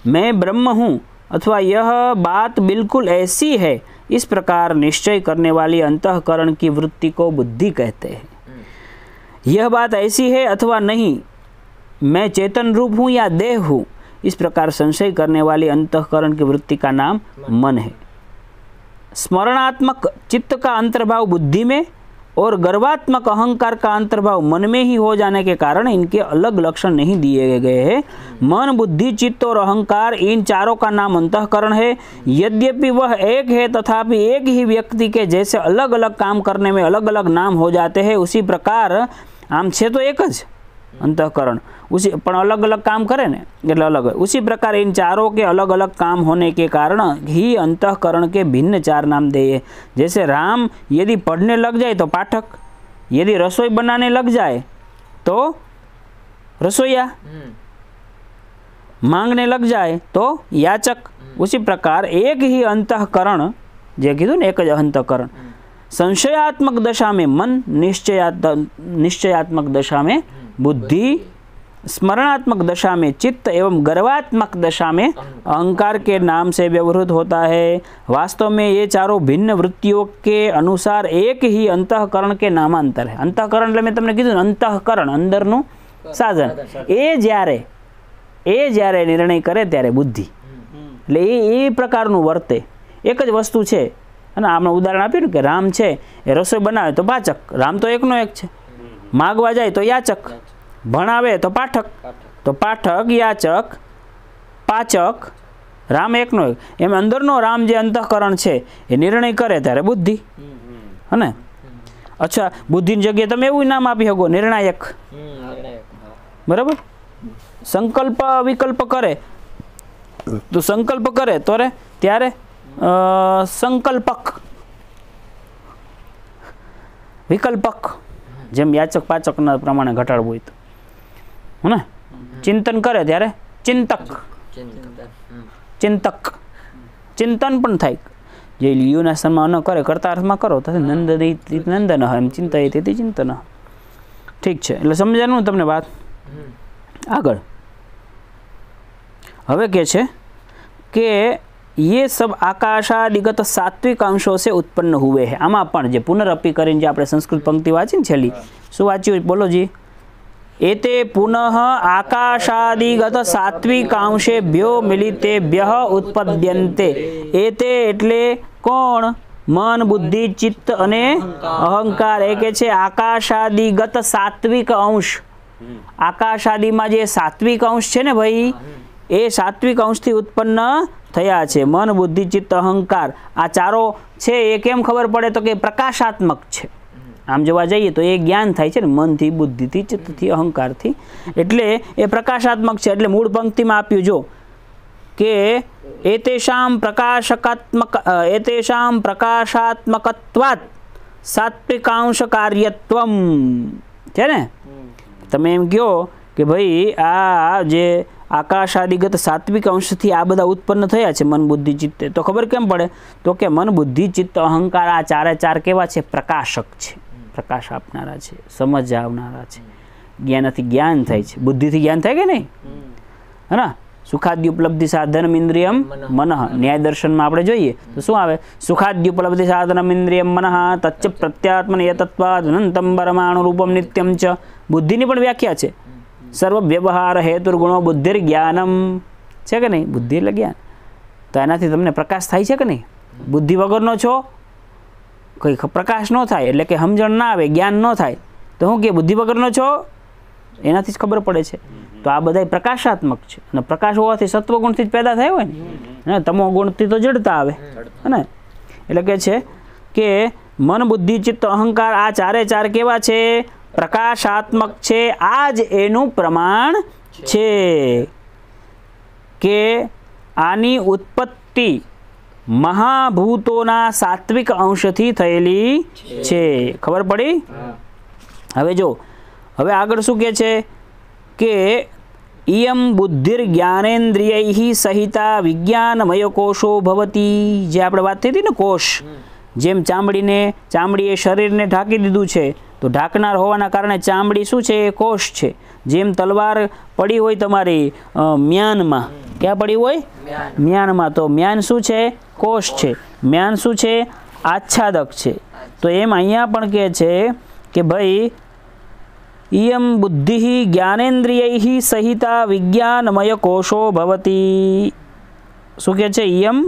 मैं ब्रह्म हूँ अथवा यह बात बिल्कुल ऐसी है, इस प्रकार निश्चय करने वाली अंतःकरण की वृत्ति को बुद्धि कहते हैं। यह बात ऐसी है अथवा नहीं, मैं चेतन रूप हूँ या देह हूँ, इस प्रकार संशय करने वाली अंतःकरण की वृत्ति का नाम मन है। स्मरणात्मक चित्त का अंतर्भाव बुद्धि में और गर्वात्मक अहंकार का अंतर्भाव मन में ही हो जाने के कारण इनके अलग लक्षण नहीं दिए गए हैं। मन, बुद्धि, चित्त और अहंकार, इन चारों का नाम अंतःकरण है। यद्यपि वह एक है तथापि एक ही व्यक्ति के जैसे अलग अलग काम करने में अलग अलग नाम हो जाते हैं, उसी प्रकार आम छे तो एक ज अंतःकरण, उसी पण अलग अलग काम करे ने એટલે अलग, उसी प्रकार इन चारों के अलग अलग काम होने के कारण ही अंतःकरण के भिन्न चार नाम दिए। जैसे राम यदि पढ़ने लग जाए तो पाठक, यदि रसोई बनाने लग जाए तो रसोईया, मांगने लग जाए तो याचक। उसी प्रकार एक ही अंतःकरण, जे कीधुं ने एक ज अंतःकरण, संशयात्मक दशा में मन, निश्चयात्मक दशा में बुद्धि, स्मरणात्मक दशा में चित्त एवं गर्वात्मक दशा में अहंकार के नाम से व्यवहृत होता है। वास्तव में ये चारों भिन्न वृत्तियों के अनुसार एक ही अंतःकरण के नामांतर है। अंतःकरण એટલે મેં તમને કીધું અંતઃકરણ અંદરનું સાધન, એ જ્યારે નિર્ણય કરે ત્યારે બુદ્ધિ, એટલે એ પ્રકારનું વર્તે, એક જ વસ્તુ છે। અને આપણે ઉદાહરણ આપ્યું ને કે રામ છે એ રસોઈ બનાવે તો પાચક, રામ તો એકનો એક છે। માગવા જાય તો યાચક, ભણાવે તો પાઠક, તો પાઠક, યાચક, પાચક, રામ એકનો એક। એમ અંદરનો રામ જે અંતઃકરણ છે એ નિર્ણય કરે ત્યારે બુદ્ધિ, હે ને। અચ્છા, બુદ્ધિની જગ્યાએ તમે એવું નામ આપી શકો નિર્ણાયક, બરાબર। સંકલ્પ વિકલ્પ કરે તો સંકલ્પ કરે તો રે ત્યારે સંકલ્પક, વિકલ્પક, જેમ યાચક પાચકના પ્રમાણે ઘટાડવું હોય તો, હે ને। ચિંતન કરે ત્યારે ચિંતક, ચિંતક, ચિંતન પણ થાય। જે લિયોના સન્માન ન કરે કરતા અર્થમાં કરો તો નંદન એમ ચિંતયતે ચિંતન। ઠીક છે, એટલે સમજાનું તમને વાત। આગળ હવે કે છે કે ये सब आकाशादिगत सात्विक अंशों से उत्पन्न हुए हैं। आमा पण जे पुनरअपी करीने जे आपणे संस्कृत पंक्ति वांची ने छेल्ली शुं वांच्युं बोलो जी। एते पुनः आकाशादिगत सात्विकांशेभ्यो मिलितेभ्यः उत्पद्यन्ते। एते एटले कोण? मन, बुद्धि, चित्त अने अहंकार। ए के छे आकाशादिगत सात्विक अंश। आकाशादिमां जे सात्विक अंश छे ने भाई, ए सात्विक अंशथी उत्पन्न थया छे। मन, बुद्धि, चित्त, अहंकार आ चारो छे ए केम खबर पड़े तो कि प्रकाशात्मक छे। आम जोवा जईए तो ए ज्ञान थाय छे ने मनथी, बुद्धिथी, चित्तथी, अहंकारथी, एटले ए प्रकाशात्मक छे। एटले मूळ पंक्तिमां आप्युं जो के एतेषां प्रकाशात्मकत्वात् सात्विकांश कार्यत्वम छे ने। तमे एम कहो कि भाई आ जे आकाशादिगत सात्विक अंशथी आ बधा उत्पन्न थया छे मन, बुद्धि, चित्त, तो खबर केम पड़े तो कि मन, बुद्धि, चित्त, अहंकार आ चारे चार केवा छे? प्रकाशक छे, प्रकाश आपनारा छे, समझ आवनारा छे। ज्ञानथी ज्ञान थाय छे, बुद्धिथी ज्ञान थाय के नहीं, है ना। सुखाद्य उपलब्धि साधनम इंद्रियम मनः, न्याय दर्शन में आपणे जोईए तो शुं आवे? सुखाद्य उपलब्धि साधनम इंद्रियम मनः तच्च प्रत्यात्मनियतत्वाद् अनंतम परमाणु रूपम नित्यम च। बुद्धिनी पण व्याख्या छे। सर्व व्यवहार हेतुर्गुणो बुद्धिर ज्ञानम छे के नहीं? बुद्धि એટલે જ્ઞાન। તો એનાથી તમને પ્રકાશ થાય છે કે નહીં? બુદ્ધિ વગરનો છો કઈ પ્રકાશ ન થાય, એટલે કે સમજણ ના આવે, જ્ઞાન ન થાય તો હું કે બુદ્ધિ વગરનો છો એનાથી જ ખબર પડે છે। તો આ બધાય પ્રકાશાત્મક છે અને પ્રકાશ હોવાથી સત્વગુણથી જ પેદા થયો હોય ને, તમો ગુણથી તો જડતા આવે, હે ને। એટલે કે છે કે મન, બુદ્ધિ, ચિત્ત, અહંકાર આ ચારે ચાર કેવા છે? प्रकाशात्मक छे। आज एनु प्रमाण छे के आनी उत्पत्ति महाभूतोना सात्विक अंशथी थयेली छे। खबर पड़ी? हवे जो हवे आगळ शुं कहे छे के इयं बुद्धिर ज्ञानेन्द्रियैः सहिता विज्ञानमय कोशो भवति। जे आपणे वात थई हती ने कोश, जेम चामड़ी ने, चामड़ीए शरीर ने ढाकी दीधुं छे तो તો ઢાંકનાર હોવાના કારણે ચામડી શું છે? એ કોષ છે. જેમ તલવાર પડી હોય તમારી મ્યાનમાં, ક્યાં પડી હોય? મ્યાનમાં. તો મ્યાન શું છે? કોષ છે. મ્યાન શું છે? આચ્છાદક છે. તો એમ અહીંયા પણ કહે છે કે ભાઈ ઇયમ બુદ્ધિ જ્ઞાનેન્દ્રિય સહિતા વિજ્ઞાનમય કોષો ભવતી. શું કહે છે? ઇયમ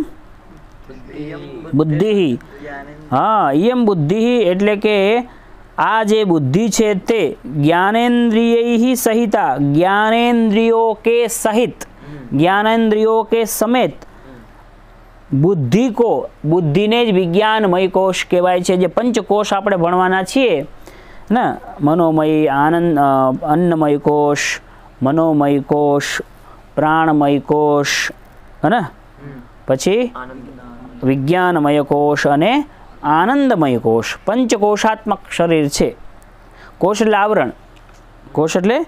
બુદ્ધિ. હા, ઇયમ બુદ્ધિ એટલે કે આ જે બુદ્ધિ છે તે જ્ઞાનેન્દ્રિય સહિતા, જ્ઞાનેન્દ્રિયો કે સહિત, જ્ઞાનેન્દ્રિયો કે સમેત બુદ્ધિ કો, બુદ્ધિને જ વિજ્ઞાનમય કોષ કહેવાય છે. જે પંચકોષ આપણે ભણવાના છીએ ને, મનોમય, અન્નમય કોષ, મનોમય કોષ, પ્રાણમય કોષ, હે, પછી વિજ્ઞાનમય કોષ અને આનંદમય કોષ. પંચકોષાત્મક શરીર છે. કોષ એટલે આવરણ. કોષ એટલે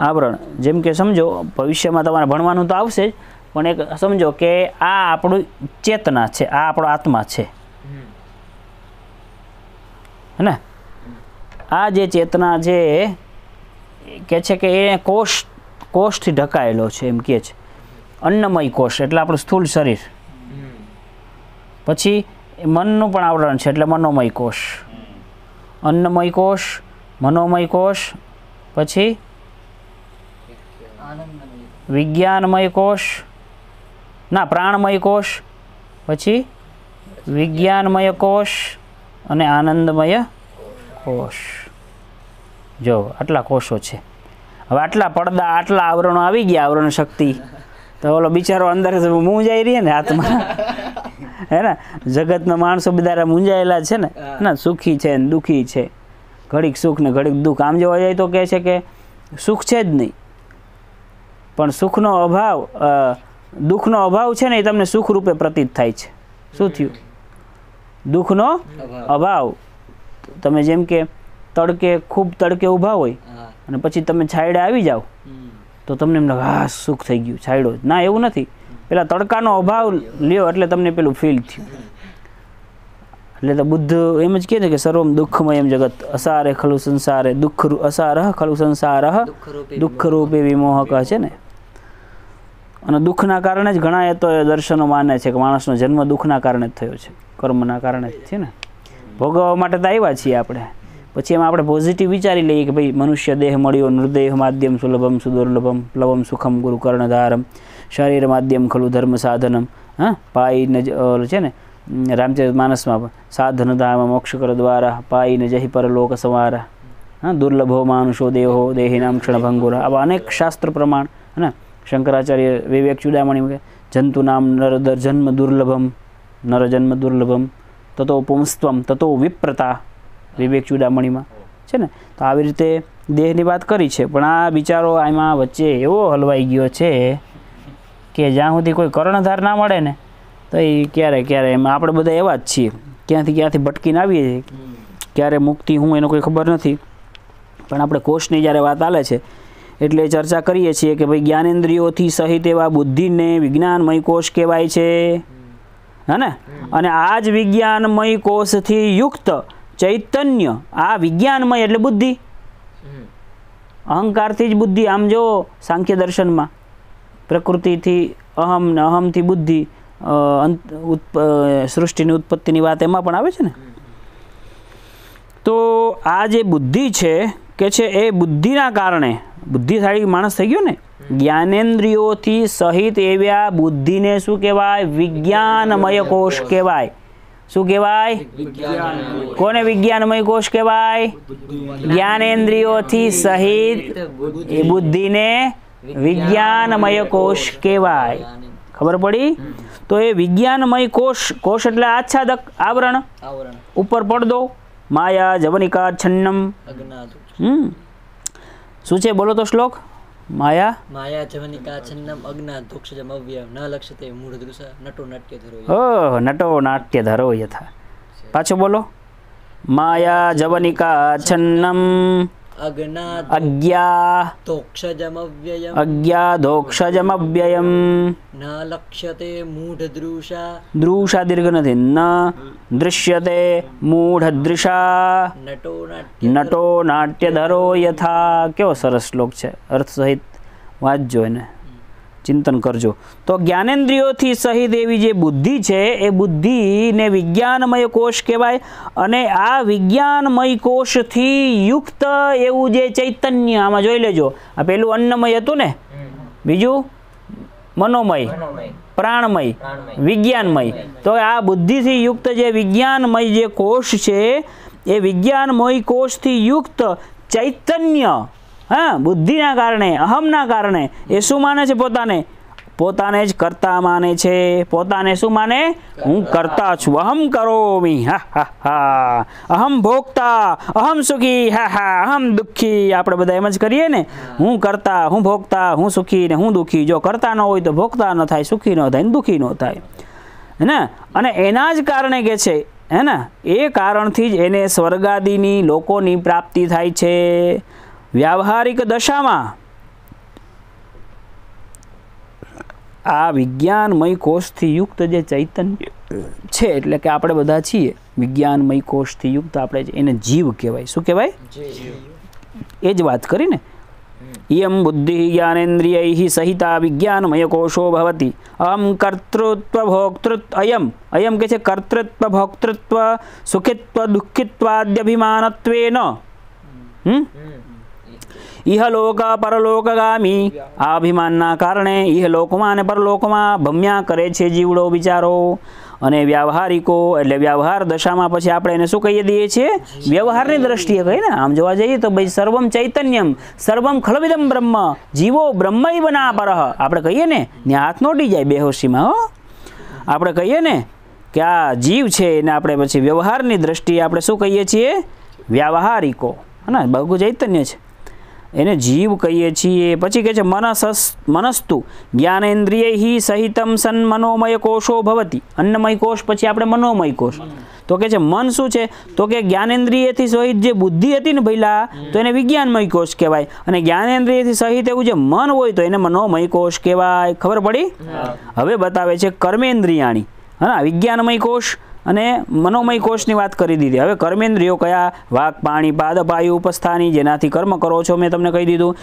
આવરણ. જેમ કે સમજો, ભવિષ્યમાં તમારે ભણવાનું તો આવશે જ, પણ એક સમજો કે આ આપણું ચેતના છે, આ આપણો આત્મા છે, હે. આ જે ચેતના છે કે છે કે એ કોષથી ઢકાયેલો છે, એમ કે છે. અન્નમય કોષ એટલે આપણું સ્થૂળ શરીર. પછી મનનું પણ આવરણ છે એટલે મનોમય કોષ. અન્નમય કોષ, મનોમય કોષ, પછી વિજ્ઞાનમય કોષ, ના, પ્રાણમય કોષ, પછી વિજ્ઞાનમય કોષ અને આનંદમય કોષ. જો આટલા કોષો છે. હવે આટલા પડદા, આટલા આવરણો આવી ગયા, આવરણ શક્તિ. તો ઓલો બિચારો અંદર મૂંઝાઈ રહી ને હાથમાં, હે ને. જગતના માણસો બધા મૂંઝાયેલા છે ને, સુખી છે ને દુઃખી છે, ઘડીક સુખ ને ઘડીક દુઃખ. આમ જોવા જાય તો કહે છે કે સુખ છે જ નહીં, પણ સુખનો અભાવ, દુઃખનો અભાવ છે ને એ તમને સુખ રૂપે પ્રતીત થાય છે. શું થયું? દુઃખનો અભાવ. તમે જેમ કે તડકે, ખૂબ તડકે ઊભા હોય અને પછી તમે છાયડે આવી જાઓ તો તમને એમ લાગે હા સુખ થઈ ગયું, છાયડો. ના, એવું નથી. પેલા તડકાનો અભાવ લ્યો એટલે તમને પેલું ફીલ થયું. એટલે તો બુદ્ધ એમ જ કહે છે કે સર્વમ દુઃખમય એમ જગત અસારે ખલુ સંસારે દુઃખ અસારહ ખલુ સંસાર દુઃખ રૂપે વિમોહક છે ને. અને દુઃખના કારણે જ ઘણા એ તો દર્શનો માને છે કે માણસનો જન્મ દુઃખના કારણે જ થયો છે, કર્મના કારણે જ છે ને. ભોગવવા માટે તો આવ્યા છીએ આપણે. પછી એમાં આપણે પોઝિટિવ વિચારી લઈએ કે ભાઈ મનુષ્ય દેહ મળ્યો, નૃદેહ માધ્યમ સુલભમ સુદુર્લભમ પ્લવમ સુખમ ગુરુ કર્ણધારમ શરીર માધ્યમ ખલું ધર્મ સાધનમ. હા, પાઈને છે ને રામચરિત માનસમાં સાધન ધામ મોક્ષ કર દ્વારા પાઈને જહી પરલોક સંવારા. હા, દુર્લભો માનુષો દેહો દેહિનામ ક્ષણ ભંગુરા. આવા અનેક શાસ્ત્ર પ્રમાણ, હે. શંકરાચાર્ય વિવેક ચૂડામણી જંતુ નામ નર જન્મ દુર્લભમ, નર જન્મ દુર્લભમ તતો પુંસ્ત્વમ તતો વિપ્રતા, વિવેક ચૂડામણીમાં છે ને. તો આવી રીતે દેહની વાત કરી છે. પણ આ બિચારો આમાં વચ્ચે એવો હલવાઈ ગયો છે કે જ્યાં સુધી કોઈ કર્ણધાર ના મળે ને તો એ ક્યારે એમાં આપણે બધા એવા જ છીએ, ક્યાંથી ભટકીને આવીએ છીએ. ક્યારે મુક્તિ હું એનો કોઈ ખબર નથી. પણ આપણે કોષની જ્યારે વાત ચાલે છે એટલે ચર્ચા કરીએ છીએ કે ભાઈ જ્ઞાનેન્દ્રિયોથી સહિત એવા બુદ્ધિને વિજ્ઞાનમય કોષ કહેવાય છે, હે ને. અને આ જ વિજ્ઞાનમય કોષથી યુક્ત ચૈતન્ય, આ વિજ્ઞાનમય એટલે બુદ્ધિ, અહંકારથી જ બુદ્ધિ. આમ જો સાંખ્ય દર્શનમાં પ્રકૃતિથી અહમ ને અહમથી બુદ્ધિ, સૃષ્ટિની ઉત્પત્તિની વાત એમાં પણ આવે છે ને. તો આ જે બુદ્ધિ છે કે છે એ બુદ્ધિના કારણે, બુદ્ધિશાળી માણસ થઈ ગયો ને, જ્ઞાનેન્દ્રિયોથી સહિત એવા બુદ્ધિને શું કહેવાય? વિજ્ઞાનમય કોષ કહેવાય. શું કહેવાય? કોને વિજ્ઞાનમય કોષ કહેવાય? જ્ઞાનેન્દ્રિયોથી સહિત એ બુદ્ધિને વિજ્ઞાનમય કોષ કહેવાય. ખબર પડી? તો એ વિજ્ઞાનમય કોષ, કોષ એટલે આચ્છાદક, આવરણ, ઉપર પડદો, માયા જવનિકા છન્નમ. શું છે? બોલો તો શ્લોક. માયા જવનિકા છન્નમ અજ્ઞાધુક્ષજમ અવ્યયમ ન લક્ષ્યતે મૂઢદૃશા નટો નાટ્ય ધરો. ઓહ, નટો નાટ્ય ધરો યથા. પાછો બોલો. માયા જવનિકા છન્નમ અજ્ઞાધોક્ષજમવ્યયમ અજ્ઞાધોક્ષજમવ્યયમ ન લક્ષ્યતે મૂઢદૃશા દૃશા દીર્ઘ નથી ન દૃશ્યતે મૂઢદૃશા નટો નાટ્ય નટો નાટ્યધરો યથા. કેવો સરસ શ્લોક છે, અર્થ સહિત વાંચજો એને, ચિંતન કરજો. તો જ્ઞાનેન્દ્રિયોથી સહિત એવી જે બુદ્ધિ છે એ બુદ્ધિને વિજ્ઞાનમય કોષ કહેવાય. અને આ વિજ્ઞાનમય કોષથી યુક્ત એવું જે ચૈતન્ય, આમાં જોઈ લેજો, આ પેલું અન્નમય હતું ને, બીજું મનોમય, પ્રાણમય, વિજ્ઞાનમય. તો આ બુદ્ધિથી યુક્ત જે વિજ્ઞાનમય જે કોષ છે એ વિજ્ઞાનમય કોષથી યુક્ત ચૈતન્ય, હા, બુદ્ધિના કારણે, અહમના કારણે એ શું માને છે? પોતાને જ કરતા માને છે. પોતાને શું માને? હું કરતા છું. અહમ કરોમી, હા હા હા. અહમ ભોગતા, અહમ સુખી, હા હા. અહમ દુઃખી. આપણે બધા એમ જ કરીએ ને, હું કરતા, હું ભોગતા, હું સુખી ને હું દુઃખી. જો કરતા ન હોય તો ભોગતા ન થાય, સુખી ન થાય, દુઃખી ન થાય, હે ને. અને એના જ કારણે કે છે, હે ને, એ કારણથી જ એને સ્વર્ગાદિની લોકોની પ્રાપ્તિ થાય છે. વ્યાવહારિક દશામાં આ વિજ્ઞાનમય કોષથી યુક્ત જે ચૈતન્ય છે, એટલે કે આપણે બધા છીએ વિજ્ઞાનમય કોષથી યુક્ત, આપણે એને જીવ કહેવાય. શું કહેવાય? એ જ વાત કરી ને. ઇયમ બુદ્ધિ જ્ઞાનેન્દ્રિયૈ સહિતા વિજ્ઞાનમય કોષો ભવતિ. અહમ કર્તૃત્વ ભોક્તૃત્વ, અયમ કે છે કર્તૃત્વ ભોક્તૃત્વ સુખિત્વ દુઃખિત્વાદ્યભિમાનત્વેન ઇહલોક પરલોકગામી. આ અભિમાનના કારણે ઇહલોકમાં અને પરલોકમાં ભમ્યા કરે છે જીવડો બિચારો. અને વ્યવહારિકો એટલે વ્યવહાર દશામાં પછી આપણે એને શું કહીએ દઈએ છીએ? વ્યવહારની દ્રષ્ટિએ કહીએ ને. આમ જોવા જઈએ તો ભાઈ સર્વમ ચૈતન્યમ સર્વમ ખલવિદમ બ્રહ્મ જીવો બ્રહ્મૈવ ના પરઃ. આપણે કહીએ ને, ત્યાં હાથ નોટી જાય બેહોશીમાં. હો, આપણે કહીએ ને કે આ જીવ છે એને આપણે પછી વ્યવહારની દ્રષ્ટિએ આપણે શું કહીએ છીએ? વ્યવહારિકો, હે ને, બહુ ચૈતન્ય છે એને જીવ કહીએ છીએ. પછી કહે છે મનસ્તુ જ્ઞાનેન્દ્રિય સહિતમ સન મનોમય કોષો ભવતી. અન્નમય કોષ પછી આપણે મનોમય કોષ. તો કે છે મન શું છે? તો કે જ્ઞાનેન્દ્રિયથી સહિત જે બુદ્ધિ હતી ને પહેલા, તો એને વિજ્ઞાનમય કોષ કહેવાય. અને જ્ઞાનેન્દ્રિયથી સહિત એવું જે મન હોય તો એને મનોમય કોષ કહેવાય. ખબર પડી? હવે બતાવે છે કર્મેન્દ્રિયાણી, હા, વિજ્ઞાનમય કોષ અને મનોમય કોષની વાત કરી દીધી. હવે કર્મેન્દ્રિયો કયા? વાક, પાણી, પાદ, પાયુ, ઉપસ્થાની, જેનાથી કર્મ કરો છો, મેં તમને કહી દીધું.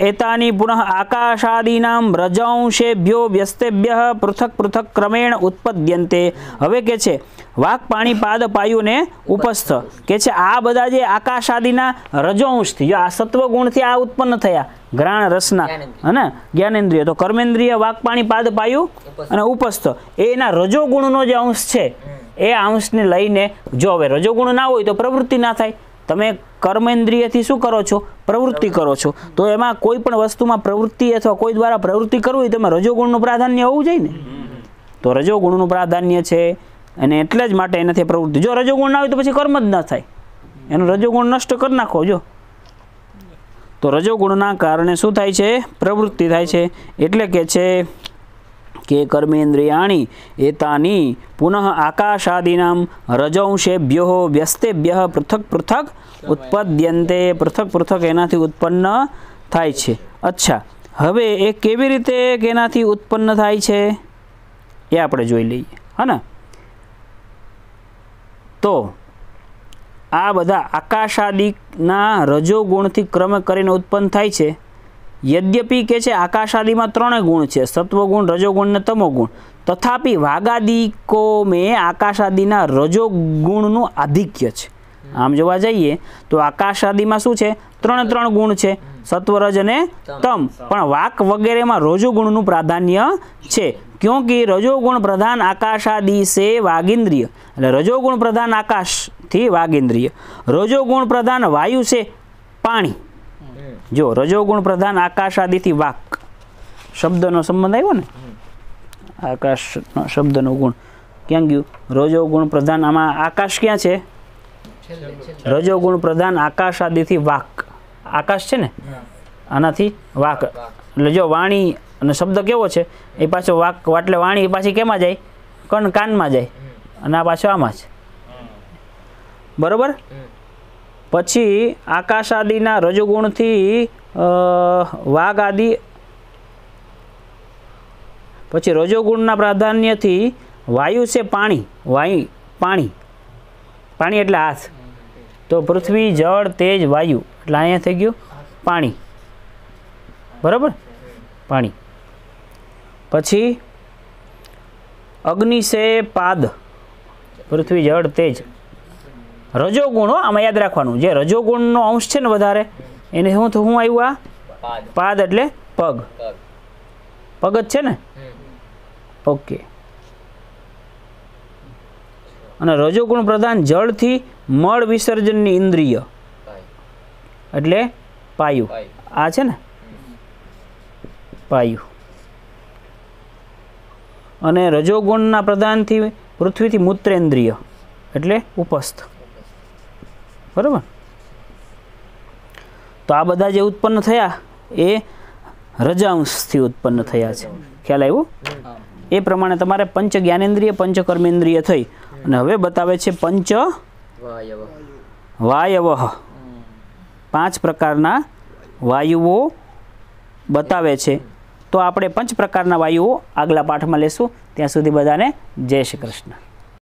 એતાની પુનઃ આકાશાદીનામ રજંશેભ્યો વ્યસ્તેભ્ય પૃથક પૃથક ક્રમેણ ઉત્પદ્યંતે. હવે કે છે વાક, પાણી, પાદ, પાયુ ને ઉપસ્થ, કે છે આ બધા જે આકાશાદીના રજોંશથી, જો આ સત્વગુણથી આ ઉત્પન્ન થયા ઘ્રાણ રસના, હે, જ્ઞાનેન્દ્રિય. તો કર્મેન્દ્રિય, વાક, પાણી, પાદ, પાયુ અને ઉપસ્થ, એના રજોગુણનો જે અંશ છે એ અંશને લઈને, જો હવે રજોગુણ ના હોય તો પ્રવૃત્તિ ના થાય. તમે કર્મેન્દ્રિયથી શું કરો છો? પ્રવૃત્તિ કરો છો. તો એમાં કોઈ પણ વસ્તુમાં પ્રવૃત્તિ અથવા કોઈ દ્વારા પ્રવૃત્તિ કરવી હોય તો એમાં રજોગુણનું પ્રાધાન્ય હોવું જોઈએ ને. તો રજોગુણનું પ્રાધાન્ય છે અને એટલે જ માટે એનાથી પ્રવૃત્તિ. જો રજોગુણ ના હોય તો પછી કર્મ જ ના થાય. એનું રજોગુણ નષ્ટ કરી નાખો. જો તો રજોગુણના કારણે શું થાય છે? પ્રવૃત્તિ થાય છે. એટલે કે છે કે કર્મેન્દ્રિયાણી એતાની પુનઃ આકાશાદીનામ રજંશેભ્યો વ્યસ્તેભ્ય પૃથક પૃથક ઉત્પદ્યંતે. પૃથક પૃથક એનાથી ઉત્પન્ન થાય છે. અચ્છા, હવે એ કેવી રીતે એનાથી ઉત્પન્ન થાય છે એ આપણે જોઈ લઈએ, હા ને. તો આ બધા આકાશાદીના રજોગુણથી ક્રમે કરીને ઉત્પન્ન થાય છે. યદ્યપી કે છે આકાશાદીમાં 3 ગુણ છે, સત્વગુણ, રજોગુણ ને તમોગુણ. તથાપિ વાગાદિકો મેં આકાશાદીના રજોગુણનું આધિક્ય છે. આમ જોવા જઈએ તો આકાશાદીમાં શું છે? 3 ગુણ છે, સત્વ, રજ અને તમ. પણ વાક વગેરેમાં રજોગુણનું પ્રાધાન્ય છે. ક્યોંકि રજોગુણ પ્રધાન આકાશાદી સે વાગિન્દ્રિય, એટલે રજોગુણ પ્રધાન આકાશથી વાગિન્દ્રિય. રજોગુણ પ્રધાન વાયુ છે પાણી. જો રજોગુણ પ્રધાન આકાશાદીથી વાક શબ્દનો સંબંધ આવ્યો ને, આકાશ શબ્દનો ગુણ ક્યાં ગયું? રજોગુણ પ્રધાન. આમાં આકાશ ક્યાં છે? રજોગુણ પ્રધાન આકાશાદીથી વાક. આકાશ છે ને, આનાથી વાક. એટલે જો વાણી અને શબ્દ કેવો છે એ પાછો વાક, એટલે વાણી પાછી કેમાં જાય? કાનમાં જાય. અને આ પાછો આમાં જ. બરોબર? પછી આકાશ આદિના રજોગુણથી વાઘ આદિ, પછી રજોગુણના પ્રાધાન્યથી વાયુ છે પાણી, પાણી એટલે હાથ, તો પૃથ્વી જળ તેજ વાયુ એટલે અહીંયા થઈ ગયું પાણી, બરાબર, પાણી. પછી અગ્નિ છે પાદ, પૃથ્વી જળ તેજ, રજોગુણો આમાં યાદ રાખવાનું, જે રજોગુણનો અંશ છે ને વધારે એને શું આવ્યું? આ પાદ એટલે પગ, પગ જ છે ને, ઓકે. અને રજોગુણ પ્રધાન જળથી મળ વિસર્જનની ઇન્દ્રિય એટલે પાયુ, આ છે ને પાયુ. અને રજોગુણના પ્રધાનથી પૃથ્વીથી મૂત્રેન્દ્રિય એટલે ઉપસ્થ, બરાબર. તો આ બધા જે ઉત્પન્ન થયા એ રજાંશથી ઉત્પન્ન થયા છે. ખ્યાલ આવ્યો? એ પ્રમાણે તમારે પંચ જ્ઞાનેન્દ્રિય, પંચ કર્મેન્દ્રિય થઈ અને હવે બતાવે છે પંચ વાયવ, 5 પ્રકારના વાયુઓ બતાવે છે. તો આપણે 5 પ્રકારના વાયુઓ આગલા પાઠમાં લેશું. ત્યાં સુધી બધાને જય શ્રી કૃષ્ણ.